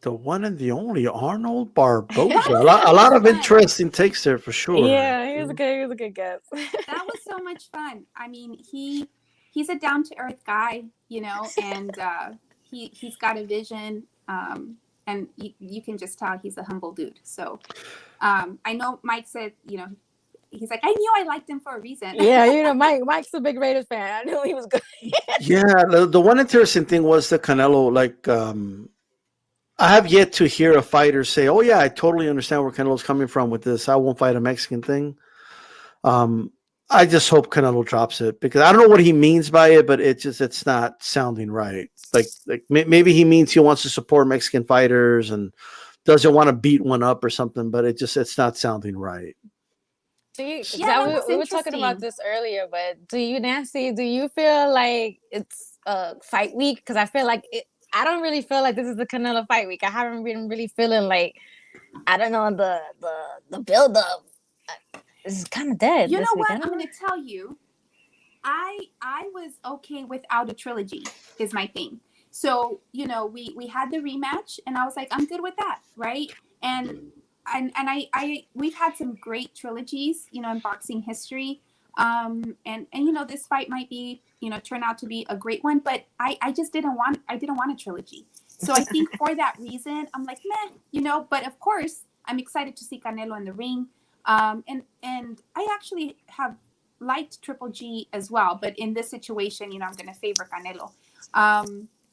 The one and the only Arnold Barboza. A lot of interesting takes there for sure. Yeah, he was a good guest. That was so much fun. I mean, he's a down to earth guy, and he's got a vision, and you can just tell he's a humble dude. So I know Mike said, he's like, I knew I liked him for a reason. Yeah, Mike's a big Raiders fan. I knew he was good. Yeah, the one interesting thing was the Canelo, like, I have yet to hear a fighter say, oh yeah, I totally understand where Canelo's coming from with this. I won't fight a Mexican thing. I just hope Canelo drops it because I don't know what he means by it, but it's not sounding right. Like maybe he means he wants to support Mexican fighters and doesn't want to beat one up or something, but it's not sounding right. We were talking about this earlier, but Nancy, do you feel like it's fight week? Because I feel like I don't really feel like this is the Canelo fight week. I haven't been really feeling like, I don't know, the build up. It's kind of dead. You this know week. what? I'm going to tell you. I was okay without a trilogy is my thing. So, we had the rematch and I was like, I'm good with that, right? And I we've had some great trilogies, in boxing history. And this fight might be, turn out to be a great one, but I didn't want a trilogy. So I think for that reason, I'm like, meh, but of course I'm excited to see Canelo in the ring. And I actually have liked Triple G as well, but in this situation, I'm going to favor Canelo.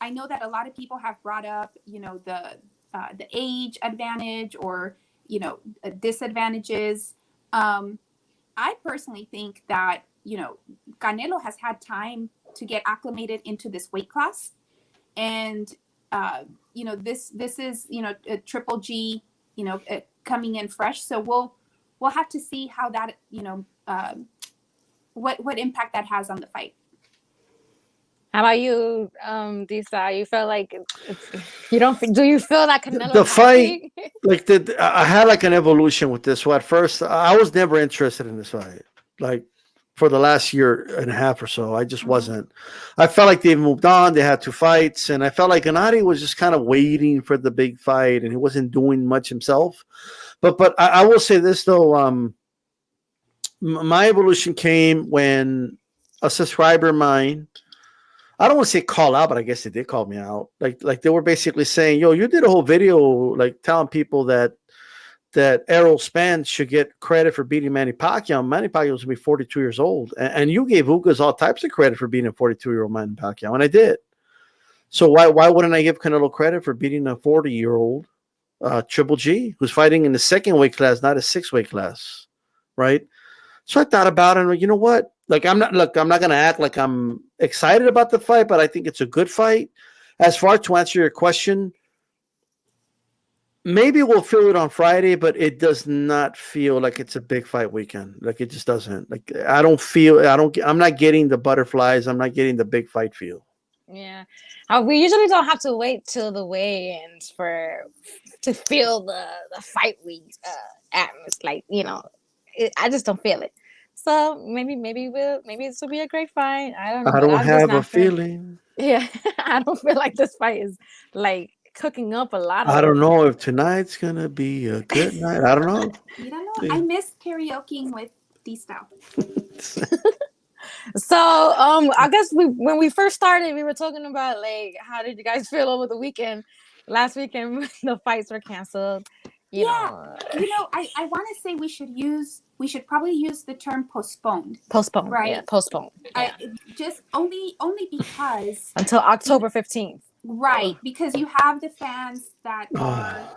I know that a lot of people have brought up, the age advantage or disadvantages. I personally think that Canelo has had time to get acclimated into this weight class, and this is a Triple G, coming in fresh. So we'll have to see how that what impact that has on the fight. How about you, Disa? You feel like you don't? Do you feel that Canelo The fight, like I had like an evolution with this. So at first, I was never interested in this fight. Like for the last year and a half or so, I just wasn't. I felt like they moved on. They had 2 fights, and I felt like Gennady was just kind of waiting for the big fight, and he wasn't doing much himself. But I will say this though. My evolution came when a subscriber of mine, I don't want to say call out, but I guess they did call me out. Like they were basically saying, yo, you did a whole video like telling people that Errol Spence should get credit for beating Manny Pacquiao. Manny Pacquiao was going to be 42 years old. And you gave Ugas all types of credit for beating a 42-year-old Manny Pacquiao. And I did. So why wouldn't I give Canelo credit for beating a 40-year-old Triple G who's fighting in the 2nd weight class, not a 6th weight class, right? So I thought about it, and you know what? Like, I'm not going to act like I'm excited about the fight, but I think it's a good fight. As far to answer your question, maybe we'll feel it on Friday, but it does not feel like it's a big fight weekend. Like, it just doesn't. Like, I'm not getting the butterflies. I'm not getting the big fight feel. Yeah. We usually don't have to wait till the weigh-ins to feel the fight week atmosphere. Like, I just don't feel it. So maybe this will be a great fight. I don't know. I don't have a feeling. Yeah, I don't feel like this fight is like cooking up a lot. I don't know if tonight's gonna be a good night. I don't know. You don't know. I miss karaokeing with D-Style. So I guess when we first started, we were talking about like how did you guys feel over the weekend? Last weekend the fights were canceled. You know, I want to say we should probably use the term postponed. Postponed, right? Yeah, postponed. Yeah. Just only because until October 15th. Right, because you have the fans that are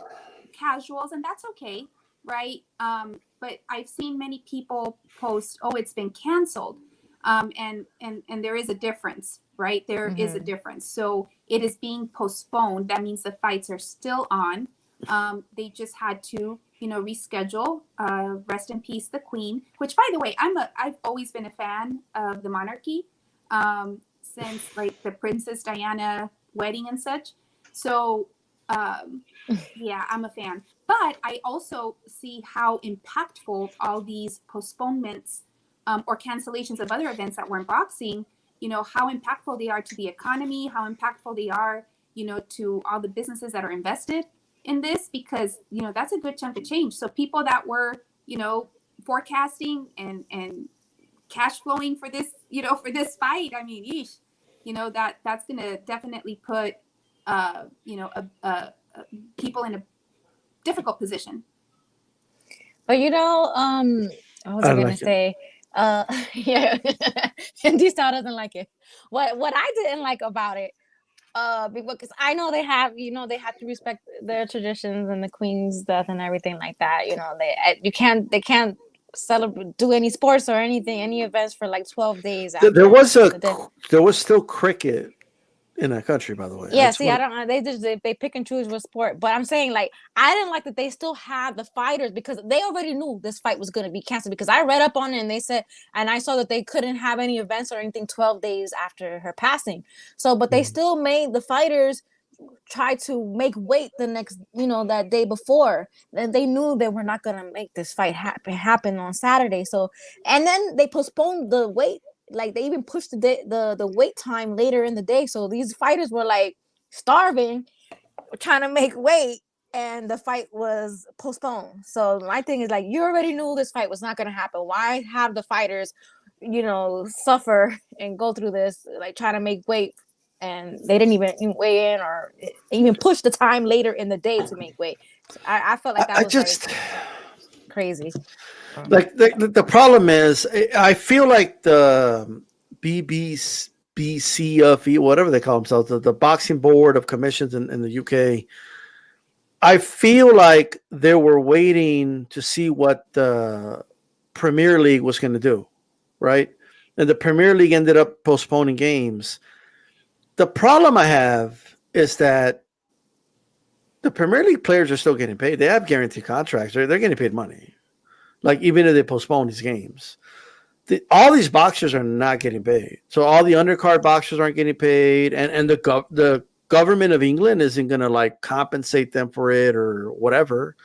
casuals, and that's okay, right? But I've seen many people post, "Oh, it's been canceled," and there is a difference, right? There is a difference. So it is being postponed. That means the fights are still on. They just had to, reschedule. Rest in peace, the Queen. Which, by the way, I've always been a fan of the monarchy since like the Princess Diana wedding and such. So, yeah, I'm a fan. But I also see how impactful all these postponements or cancellations of other events that were in boxing. How impactful they are to the economy. How impactful they are, to all the businesses that are invested in this, because that's a good chunk of change. So people that were forecasting and cash flowing for this for this fight, I mean, that's gonna definitely put people in a difficult position. But what was I gonna say? Yeah, and D-Star doesn't like it. What I didn't like about it, because I know they have to respect their traditions and the Queen's death and everything like that. They can't celebrate, do any sports or anything, any events for like 12 days. There was still cricket in that country, by the way. Yeah, see, I don't know. They pick and choose what sport, but I'm saying like I didn't like that they still had the fighters because they already knew this fight was going to be canceled, because I read up on it and they said, and I saw that they couldn't have any events or anything 12 days after her passing. So, but they still made the fighters tried to make weight the next, that day before. Then they knew they were not gonna make this fight happen on Saturday. So, and then they postponed the weight. Like they even pushed the wait time later in the day. So these fighters were like starving, trying to make weight, and the fight was postponed. So my thing is like, you already knew this fight was not gonna happen. Why have the fighters, suffer and go through this, like trying to make weight, and they didn't even weigh in or even push the time later in the day to make weight. So I felt like that was just crazy. Like the problem is, I feel like the BCFE, whatever they call themselves, the Boxing Board of Commissions in the UK, I feel like they were waiting to see what the Premier League was going to do, right? And the Premier League ended up postponing games. The problem I have is that the Premier League players are still getting paid. They have guaranteed contracts. They're getting paid money. Like, even if they postpone these games. All these boxers are not getting paid. So all the undercard boxers aren't getting paid. And the government of England isn't going to, like, compensate them for it or whatever.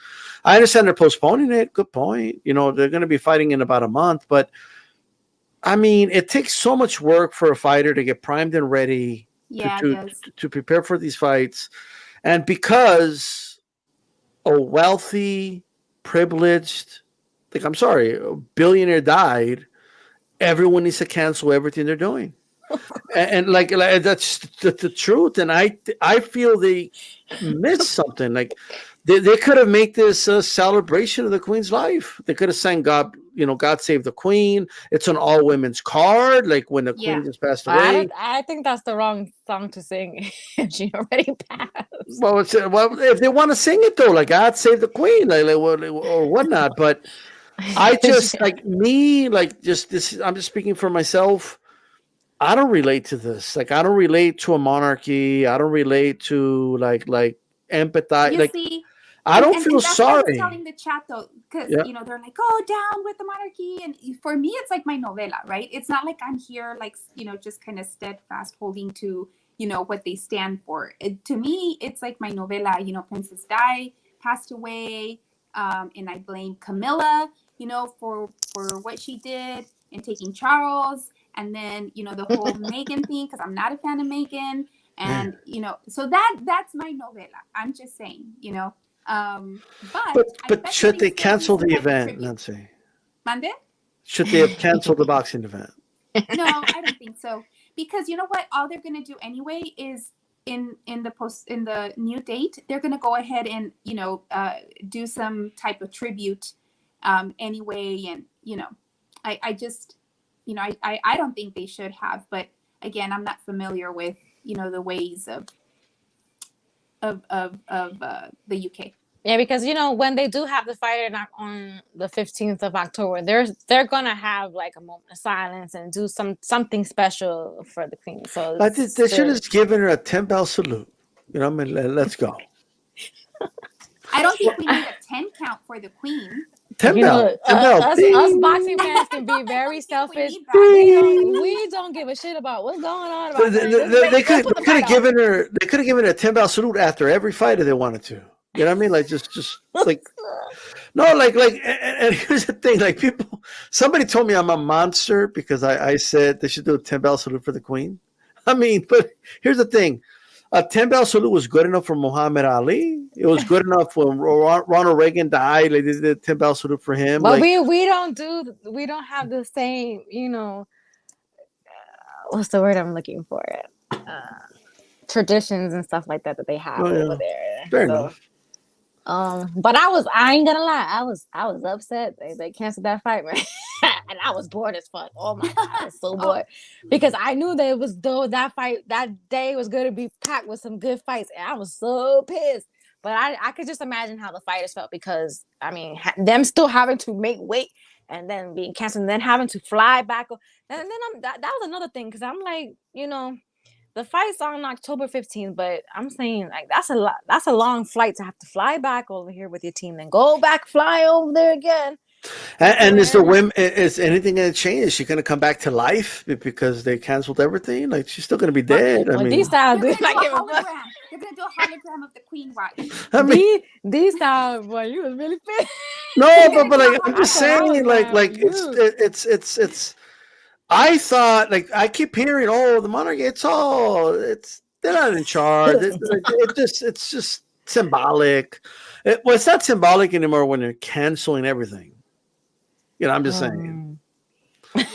I understand they're postponing it. Good point. They're going to be fighting in about a month. But, I mean, it takes so much work for a fighter to get primed and ready to prepare for these fights. And because a wealthy, privileged, like, I'm sorry, a billionaire died, everyone needs to cancel everything they're doing. and like that's the truth. And I feel they missed something. Like they could have made this a celebration of the Queen's life. They could have sang God Save the Queen. It's an all women's card. Like when the Queen just passed away. I think that's the wrong song to sing. She already passed. Well, if they want to sing it though, like God Save the Queen, or whatnot. But I just I'm just speaking for myself. I don't relate to this. Like, I don't relate to a monarchy. I don't relate to like empathize. I don't feel sorry. I was telling the chat though, because they're like, "Oh, down with the monarchy," and for me, it's like my novela, right? It's not like I'm here, like just kind of steadfast holding to what they stand for. To me, it's like my novela. Princess Di passed away, and I blame Camilla, for what she did and taking Charles. And then, the whole Meghan thing, because I'm not a fan of Meghan. And, so that's my novela. I'm just saying, But should they cancel the event, Nancy? Mande? Should they have canceled the boxing event? No, I don't think so. Because you know what? All they're going to do anyway is in the new date, they're going to go ahead and, do some type of tribute anyway. And, I just... I don't think they should have, but again, I'm not familiar with, the ways of the UK. Yeah, because when they do have the fight on the 15th of October, they're gonna have like a moment of silence and do something special for the Queen. So they should have given her a 10-bell salute. Let's go. I don't think we need a 10 count for the Queen. 10 bell. Us boxing fans can be very selfish. We don't give a shit about what's going on. They could have given her. They could have given her a 10-bell salute after every fight if they wanted to. You know what I mean? Like just like no, like. And here's the thing: like somebody told me I'm a monster because I said they should do a 10-bell salute for the Queen. I mean, but here's the thing. A 10-bell salute was good enough for Muhammad Ali. It was good enough when Ronald Reagan died. Like, they did a 10-bell salute for him. But we don't have the same, what's the word I'm looking for? Traditions and stuff like that they have over there. Fair enough. But I ain't gonna lie, I was upset. They canceled that fight, man. And I was bored as fuck. Oh my god, I was so bored. Because I knew that that fight that day was gonna be packed with some good fights. And I was so pissed. But I could just imagine how the fighters felt because I mean them still having to make weight and then being canceled and then having to fly back. And then that was another thing because I'm like, the fight's on October 15th, but I'm saying like that's a lot. That's a long flight to have to fly back over here with your team, then go back, fly over there again. And is anything going to change? Is she going to come back to life because they canceled everything? Like she's still going to be dead. They're going to do a hologram of the queen. Watch. I mean, These times, boy, you was really fit. no, but like I'm just I thought I was saying, like it's. I thought, like, I keep hearing, oh, the monarchy, they're not in charge. It's just symbolic. Well, it's not symbolic anymore when they're canceling everything. You know, I'm just saying. Yeah.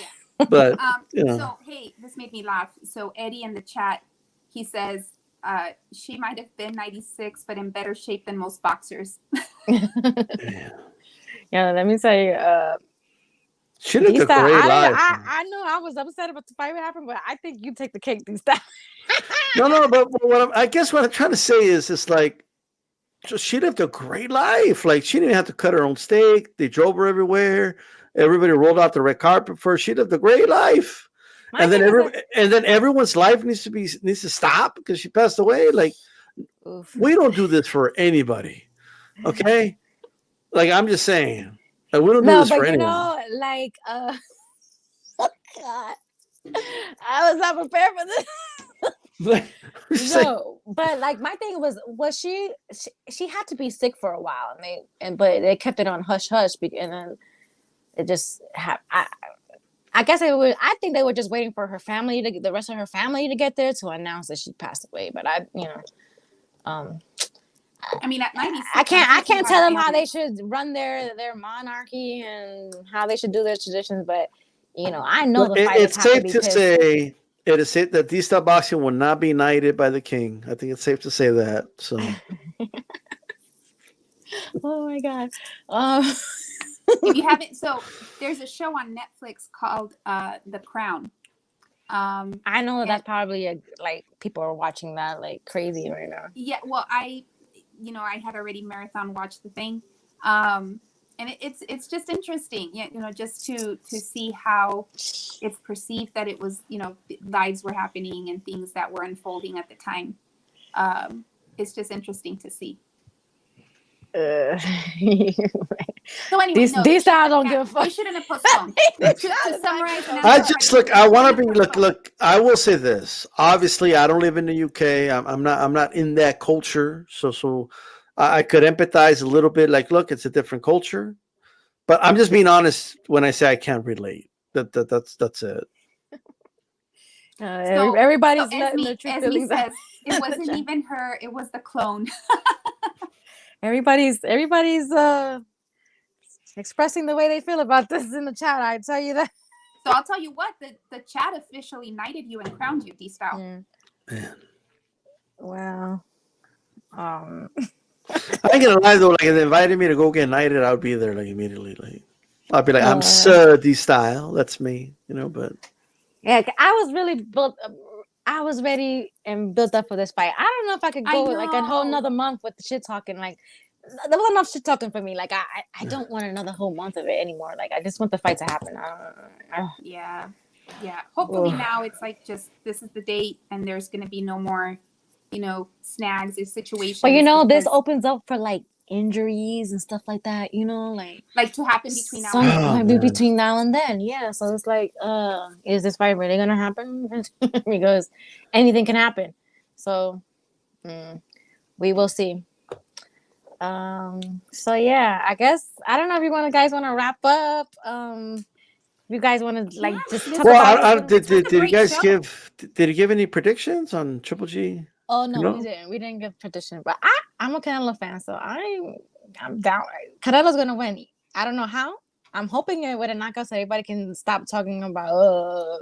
But, you know. So, hey, this made me laugh. So, Eddie in the chat, he says, she might have been 96, but in better shape than most boxers. Yeah, let me say, she lived a great life. I know I was upset about the fight that happened, but I think you take the cake these times. No, but I guess what I'm trying to say is, it's like, she lived a great life. Like, she didn't have to cut her own steak. They drove her everywhere. Everybody rolled out the red carpet for her. She lived a great life. And then everyone's life needs to stop because she passed away. Like, Oof. we don't do this for anybody. Okay? Like, I'm just saying. Like, we don't do this for anyone. Know, like, oh God, I was not prepared for this. No, but like my thing was she had to be sick for a while, but they kept it on hush hush, and then it just I guess it was. I think they were just waiting for her family the rest of her family to get there to announce that she passed away. But I mean, at 96, I can't tell them how they should run their monarchy and how they should do their traditions, but I know the fighters it's safe to say. It is safe that D-Style Boxing will not be knighted by the king. I think it's safe to say that. So. Oh my God. If you haven't, so there's a show on Netflix called The Crown. I know that's probably like people are watching that like crazy right now. Yeah, well, I had already marathon watched the thing, and it's just interesting, just to see how it's perceived that it was, lives were happening and things that were unfolding at the time. It's just interesting to see. So anyway, these guys don't give a fuck. We shouldn't have postponed. to summarize, I want to be look. I will say this. Obviously, I don't live in the UK. I'm not in that culture. So I could empathize a little bit. Like, look, it's a different culture. But I'm just being honest when I say I can't relate. That's it. Everybody's letting their true feelings out. It wasn't even her. It was the clone. Everybody's expressing the way they feel about this in the chat. I tell you that. So I'll tell you what, the chat officially knighted you and crowned you, D-Style. Man. Well, I ain't gonna lie though. Like, if they invited me to go get knighted, I would be there like immediately. Like, I'd be like, I'm Sir D-Style. That's me, But yeah, I was really built. I was ready and built up for this fight. I don't know if I could go like a whole another month with the shit talking. Like, there was enough shit talking for me. Like, I don't want another whole month of it anymore. Like, I just want the fight to happen. Yeah. Hopefully now it's like just this is the date, and there's gonna be no more, snags or situations. But this opens up for like injuries and stuff like that. Like to happen between now and then. Between now and then. Yeah. So it's like, is this fight really gonna happen? Because anything can happen. So we will see. So yeah, I guess I don't know if you guys want to wrap up. If you guys want to just talk about did you guys did he give any predictions on Triple G? Oh no, we didn't give predictions, but I'm a Canelo fan, so I'm down. Canelo's gonna win. I don't know how. I'm hoping it with a knockout so everybody can stop talking about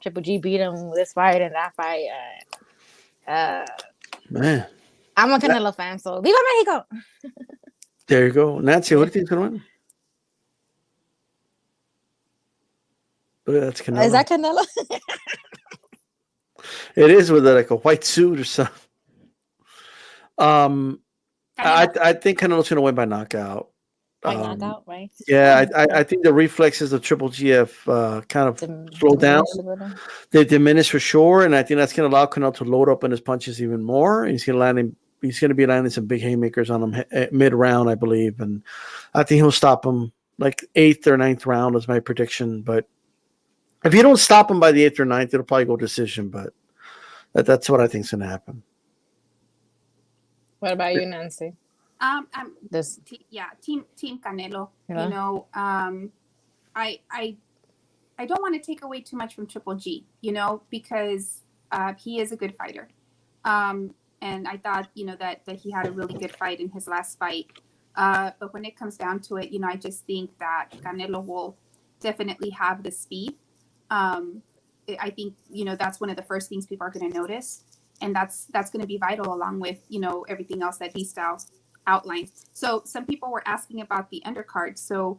Triple G beat him this fight and that fight. Man, I'm a Canelo fan, so Viva Mexico! There you go. Nancy, what do you think's going to win? That's Canelo. Is that Canelo? It is with like a white suit or something. I think Canelo's going to win by knockout. By knockout, right? Yeah, I think the reflexes of Triple G have kind of slowed down. They diminish for sure, and I think that's going to allow Canelo to load up on his punches even more. And he's going to be landing some big haymakers on him mid round, I believe, and I think he'll stop him like 8th or 9th round is my prediction. But if you don't stop him by the 8th or 9th, it'll probably go decision. But that's what I think is going to happen. What about you, Nancy? I'm This, team Canelo. Yeah. You know, I don't want to take away too much from Triple G, you know, because he is a good fighter. And I thought, you know, that he had a really good fight in his last fight. But when it comes down to it, you know, I just think that Canelo will definitely have the speed. I think, you know, that's one of the first things people are going to notice. And that's going to be vital along with, you know, everything else that he outlined. So some people were asking about the undercard. So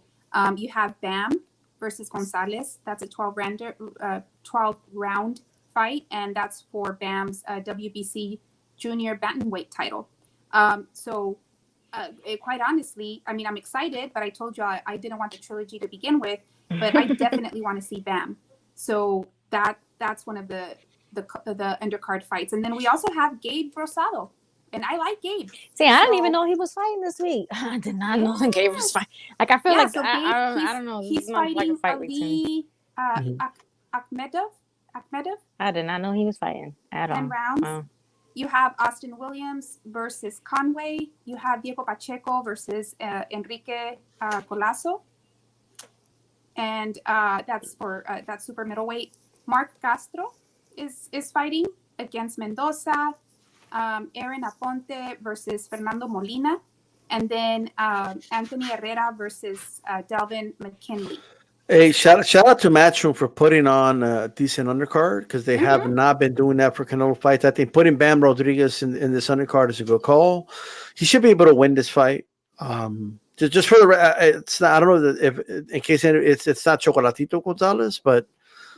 you have Bam versus Gonzalez. That's a 12-round fight. And that's for Bam's WBC junior bantamweight title. Quite honestly, I mean, I'm excited, but I told you I didn't want the trilogy to begin with, but I definitely want to see Bam. So that's one of the undercard fights. And then we also have Gabe Rosado. And I like Gabe. see, I didn't even know he was fighting this week. I did not know Gabe was fighting. Like, I feel like so I don't know. This He's is not like a fighting fight week to me. Ali Akhmedov. I did not know he was fighting at all. 10 rounds. Wow. You have Austin Williams versus Conway. You have Diego Pacheco versus Enrique Colasso. And that's for that super middleweight. Mark Castro is fighting against Mendoza. Aaron Aponte versus Fernando Molina. And then Anthony Herrera versus Delvin McKinley. Hey, shout out to Matchroom for putting on a decent undercard because they have not been doing that for Canelo fights. I think putting Bam Rodriguez in this undercard is a good call. He should be able to win this fight. Just for the, it's not, I don't know if in case it's not Chocolatito Gonzalez, but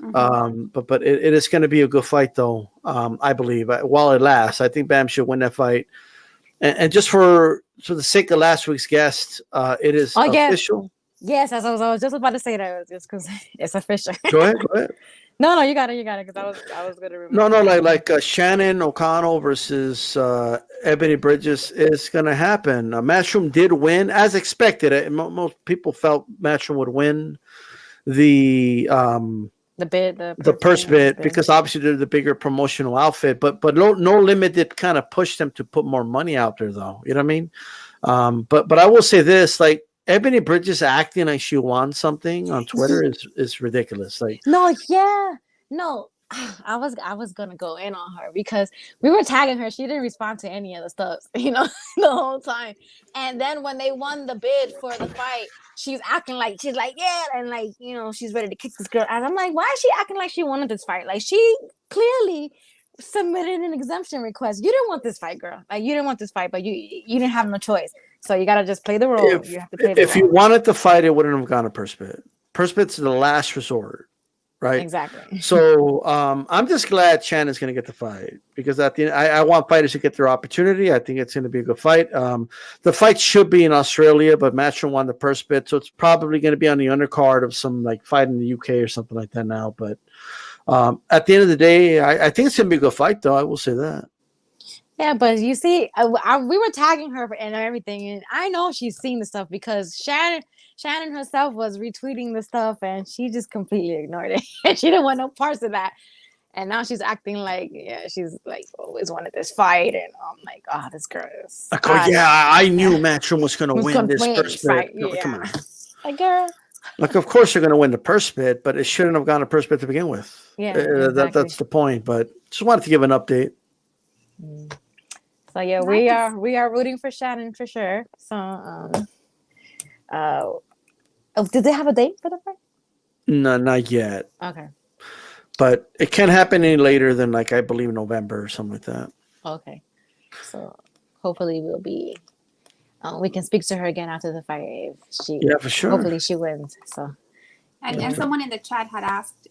it is going to be a good fight though. I believe while it lasts, I think Bam should win that fight. And just for the sake of last week's guest, it is official. Yes, as I was just about to say that, just because it's official. Go ahead. No, you got it, because I was gonna remember. No, like Shannon O'Connell versus Ebony Bridges is gonna happen. Matchroom did win as expected. Most people felt Matchroom would win the purse bid because obviously they're the bigger promotional outfit. But no limit did kind of push them to put more money out there, though. You know what I mean? But I will say this, like. Ebony Bridges acting like she won something on Twitter is ridiculous. Like I was gonna go in on her because we were tagging her. She didn't respond to any of the stuff, the whole time. And then when they won the bid for the fight, she's acting like she's like, yeah, and like, she's ready to kick this girl. And I'm like, why is she acting like she wanted this fight? Like, she clearly submitted an exemption request. You didn't want this fight, girl. Like, you didn't want this fight, but you didn't have no choice. So you gotta just play the role. You have to play the role. If you wanted to fight, it wouldn't have gone to purse bid. Purse bid's the last resort, right? Exactly. So I'm just glad Shannon's gonna get the fight because at the end, I want fighters to get their opportunity. I think it's gonna be a good fight. The fight should be in Australia, but Matchroom won the purse bid, so it's probably gonna be on the undercard of some like fight in the UK or something like that now. But at the end of the day, I think it's gonna be a good fight, though. I will say that. Yeah, but you see, we were tagging her and everything, and I know she's seen the stuff because Shannon herself was retweeting the stuff, and she just completely ignored it. And she didn't want no parts of that. And now she's acting like, she's like always wanted this fight, and I'm like, oh, this girl is. I knew Matchroom was going to win this purse bid. Come on, like, girl. Like, of course they're going to win the purse bid, but it shouldn't have gone to purse bid to begin with. Yeah, exactly. That's the point. But just wanted to give an update. So yeah, we are rooting for Shannon for sure. So did they have a date for the fight? No, not yet. Okay. But it can't happen any later than like I believe November or something like that. Okay. So hopefully we can speak to her again after the fight if she for sure. Hopefully she wins. So and someone in the chat had asked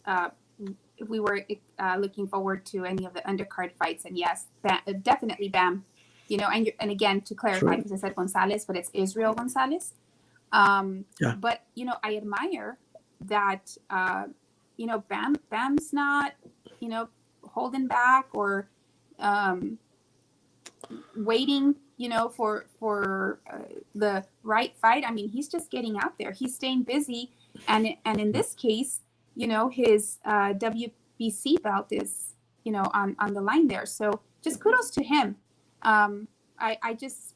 if we were looking forward to any of the undercard fights, and yes, definitely Bam. And again, to clarify, because I said Gonzalez, but it's Israel Gonzalez. But I admire that Bam's not holding back or waiting for the right fight. I mean, he's just getting out there. He's staying busy, and in this case, his WBC belt is on the line there. So just kudos to him. I just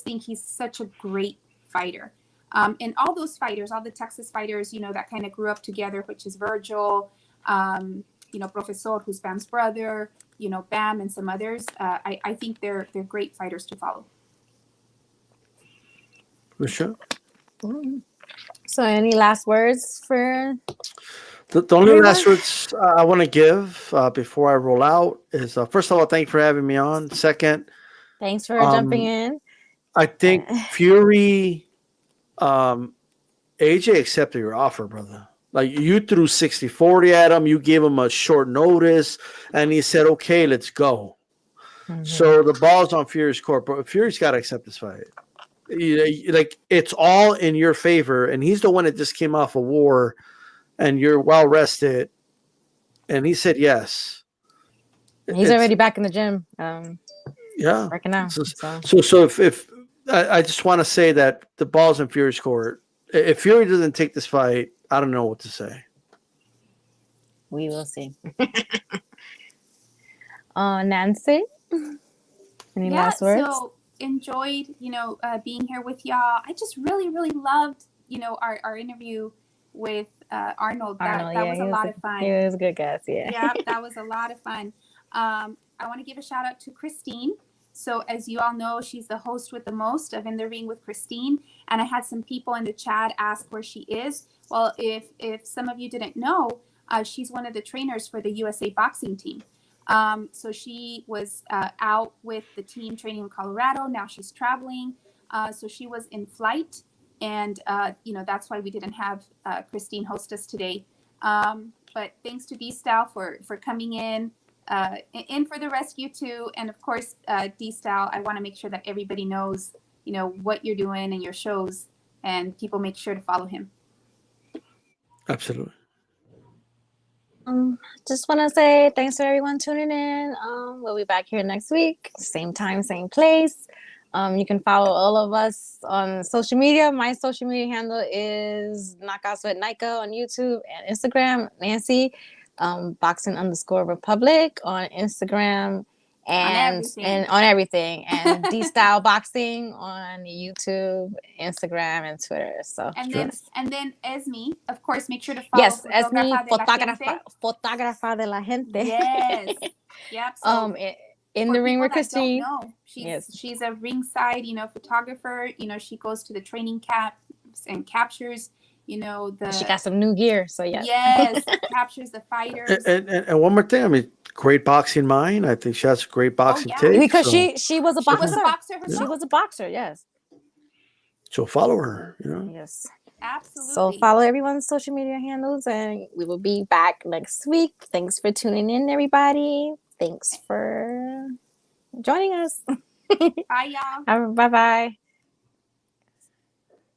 think he's such a great fighter. And all those fighters, all the Texas fighters, that kind of grew up together, which is Virgil, Professor, who's Bam's brother, Bam and some others. I think they're great fighters to follow. For sure. So, any last words for The only everyone? last words I want to give before I roll out is first of all, thank you for having me on. Second, Thanks for jumping in. I think Fury, AJ accepted your offer, brother. Like, you threw 60-40 at him. You gave him a short notice, and he said, okay, let's go. So the ball's on Fury's court, but Fury's got to accept this fight. Like, it's all in your favor, and he's the one that just came off a war, and you're well rested, and he said yes. He's already back in the gym. Yeah, working out. So if I just want to say that the ball's in Fury's court. If Fury doesn't take this fight, I don't know what to say. We will see. Nancy, any last words? So enjoyed, being here with y'all. I just really, really loved, our interview with Arnold. That was a lot of fun. He was a good guest, yeah. Yeah, that was a lot of fun. I want to give a shout out to Christine. So as you all know, she's the host with the most of In the Ring with Christine. And I had some people in the chat ask where she is. Well, if some of you didn't know, she's one of the trainers for the USA boxing team. So she was out with the team training in Colorado. Now she's traveling. So she was in flight. And, that's why we didn't have Christine host us today. But thanks to D-Style for coming in for the rescue too. And of course, D-Style, I want to make sure that everybody knows, what you're doing and your shows, and people make sure to follow him. Absolutely. Just want to say thanks for everyone tuning in. We'll be back here next week, same time, same place. You can follow all of us on social media. My social media handle is Knockouts with Nika on YouTube and Instagram. Nancy, boxing_republic on Instagram and on everything. And D-Style Boxing on YouTube, Instagram, and Twitter. So and then Esme, of course, make sure to follow. Yes, Esme, Fotógrafa de la Gente. Yes. Yep. So in the ring with Christine. She's a ringside, photographer. She goes to the training camps and captures, she got some new gear. So yes, captures the fighters. And one more thing, I mean, great boxing mind. I think she has great boxing tape. Because she was a boxer. Herself. She was a boxer. Yes. So follow her. Yes. Absolutely. So follow everyone's social media handles, and we will be back next week. Thanks for tuning in, everybody. Thanks for joining us. Bye, y'all. Bye-bye.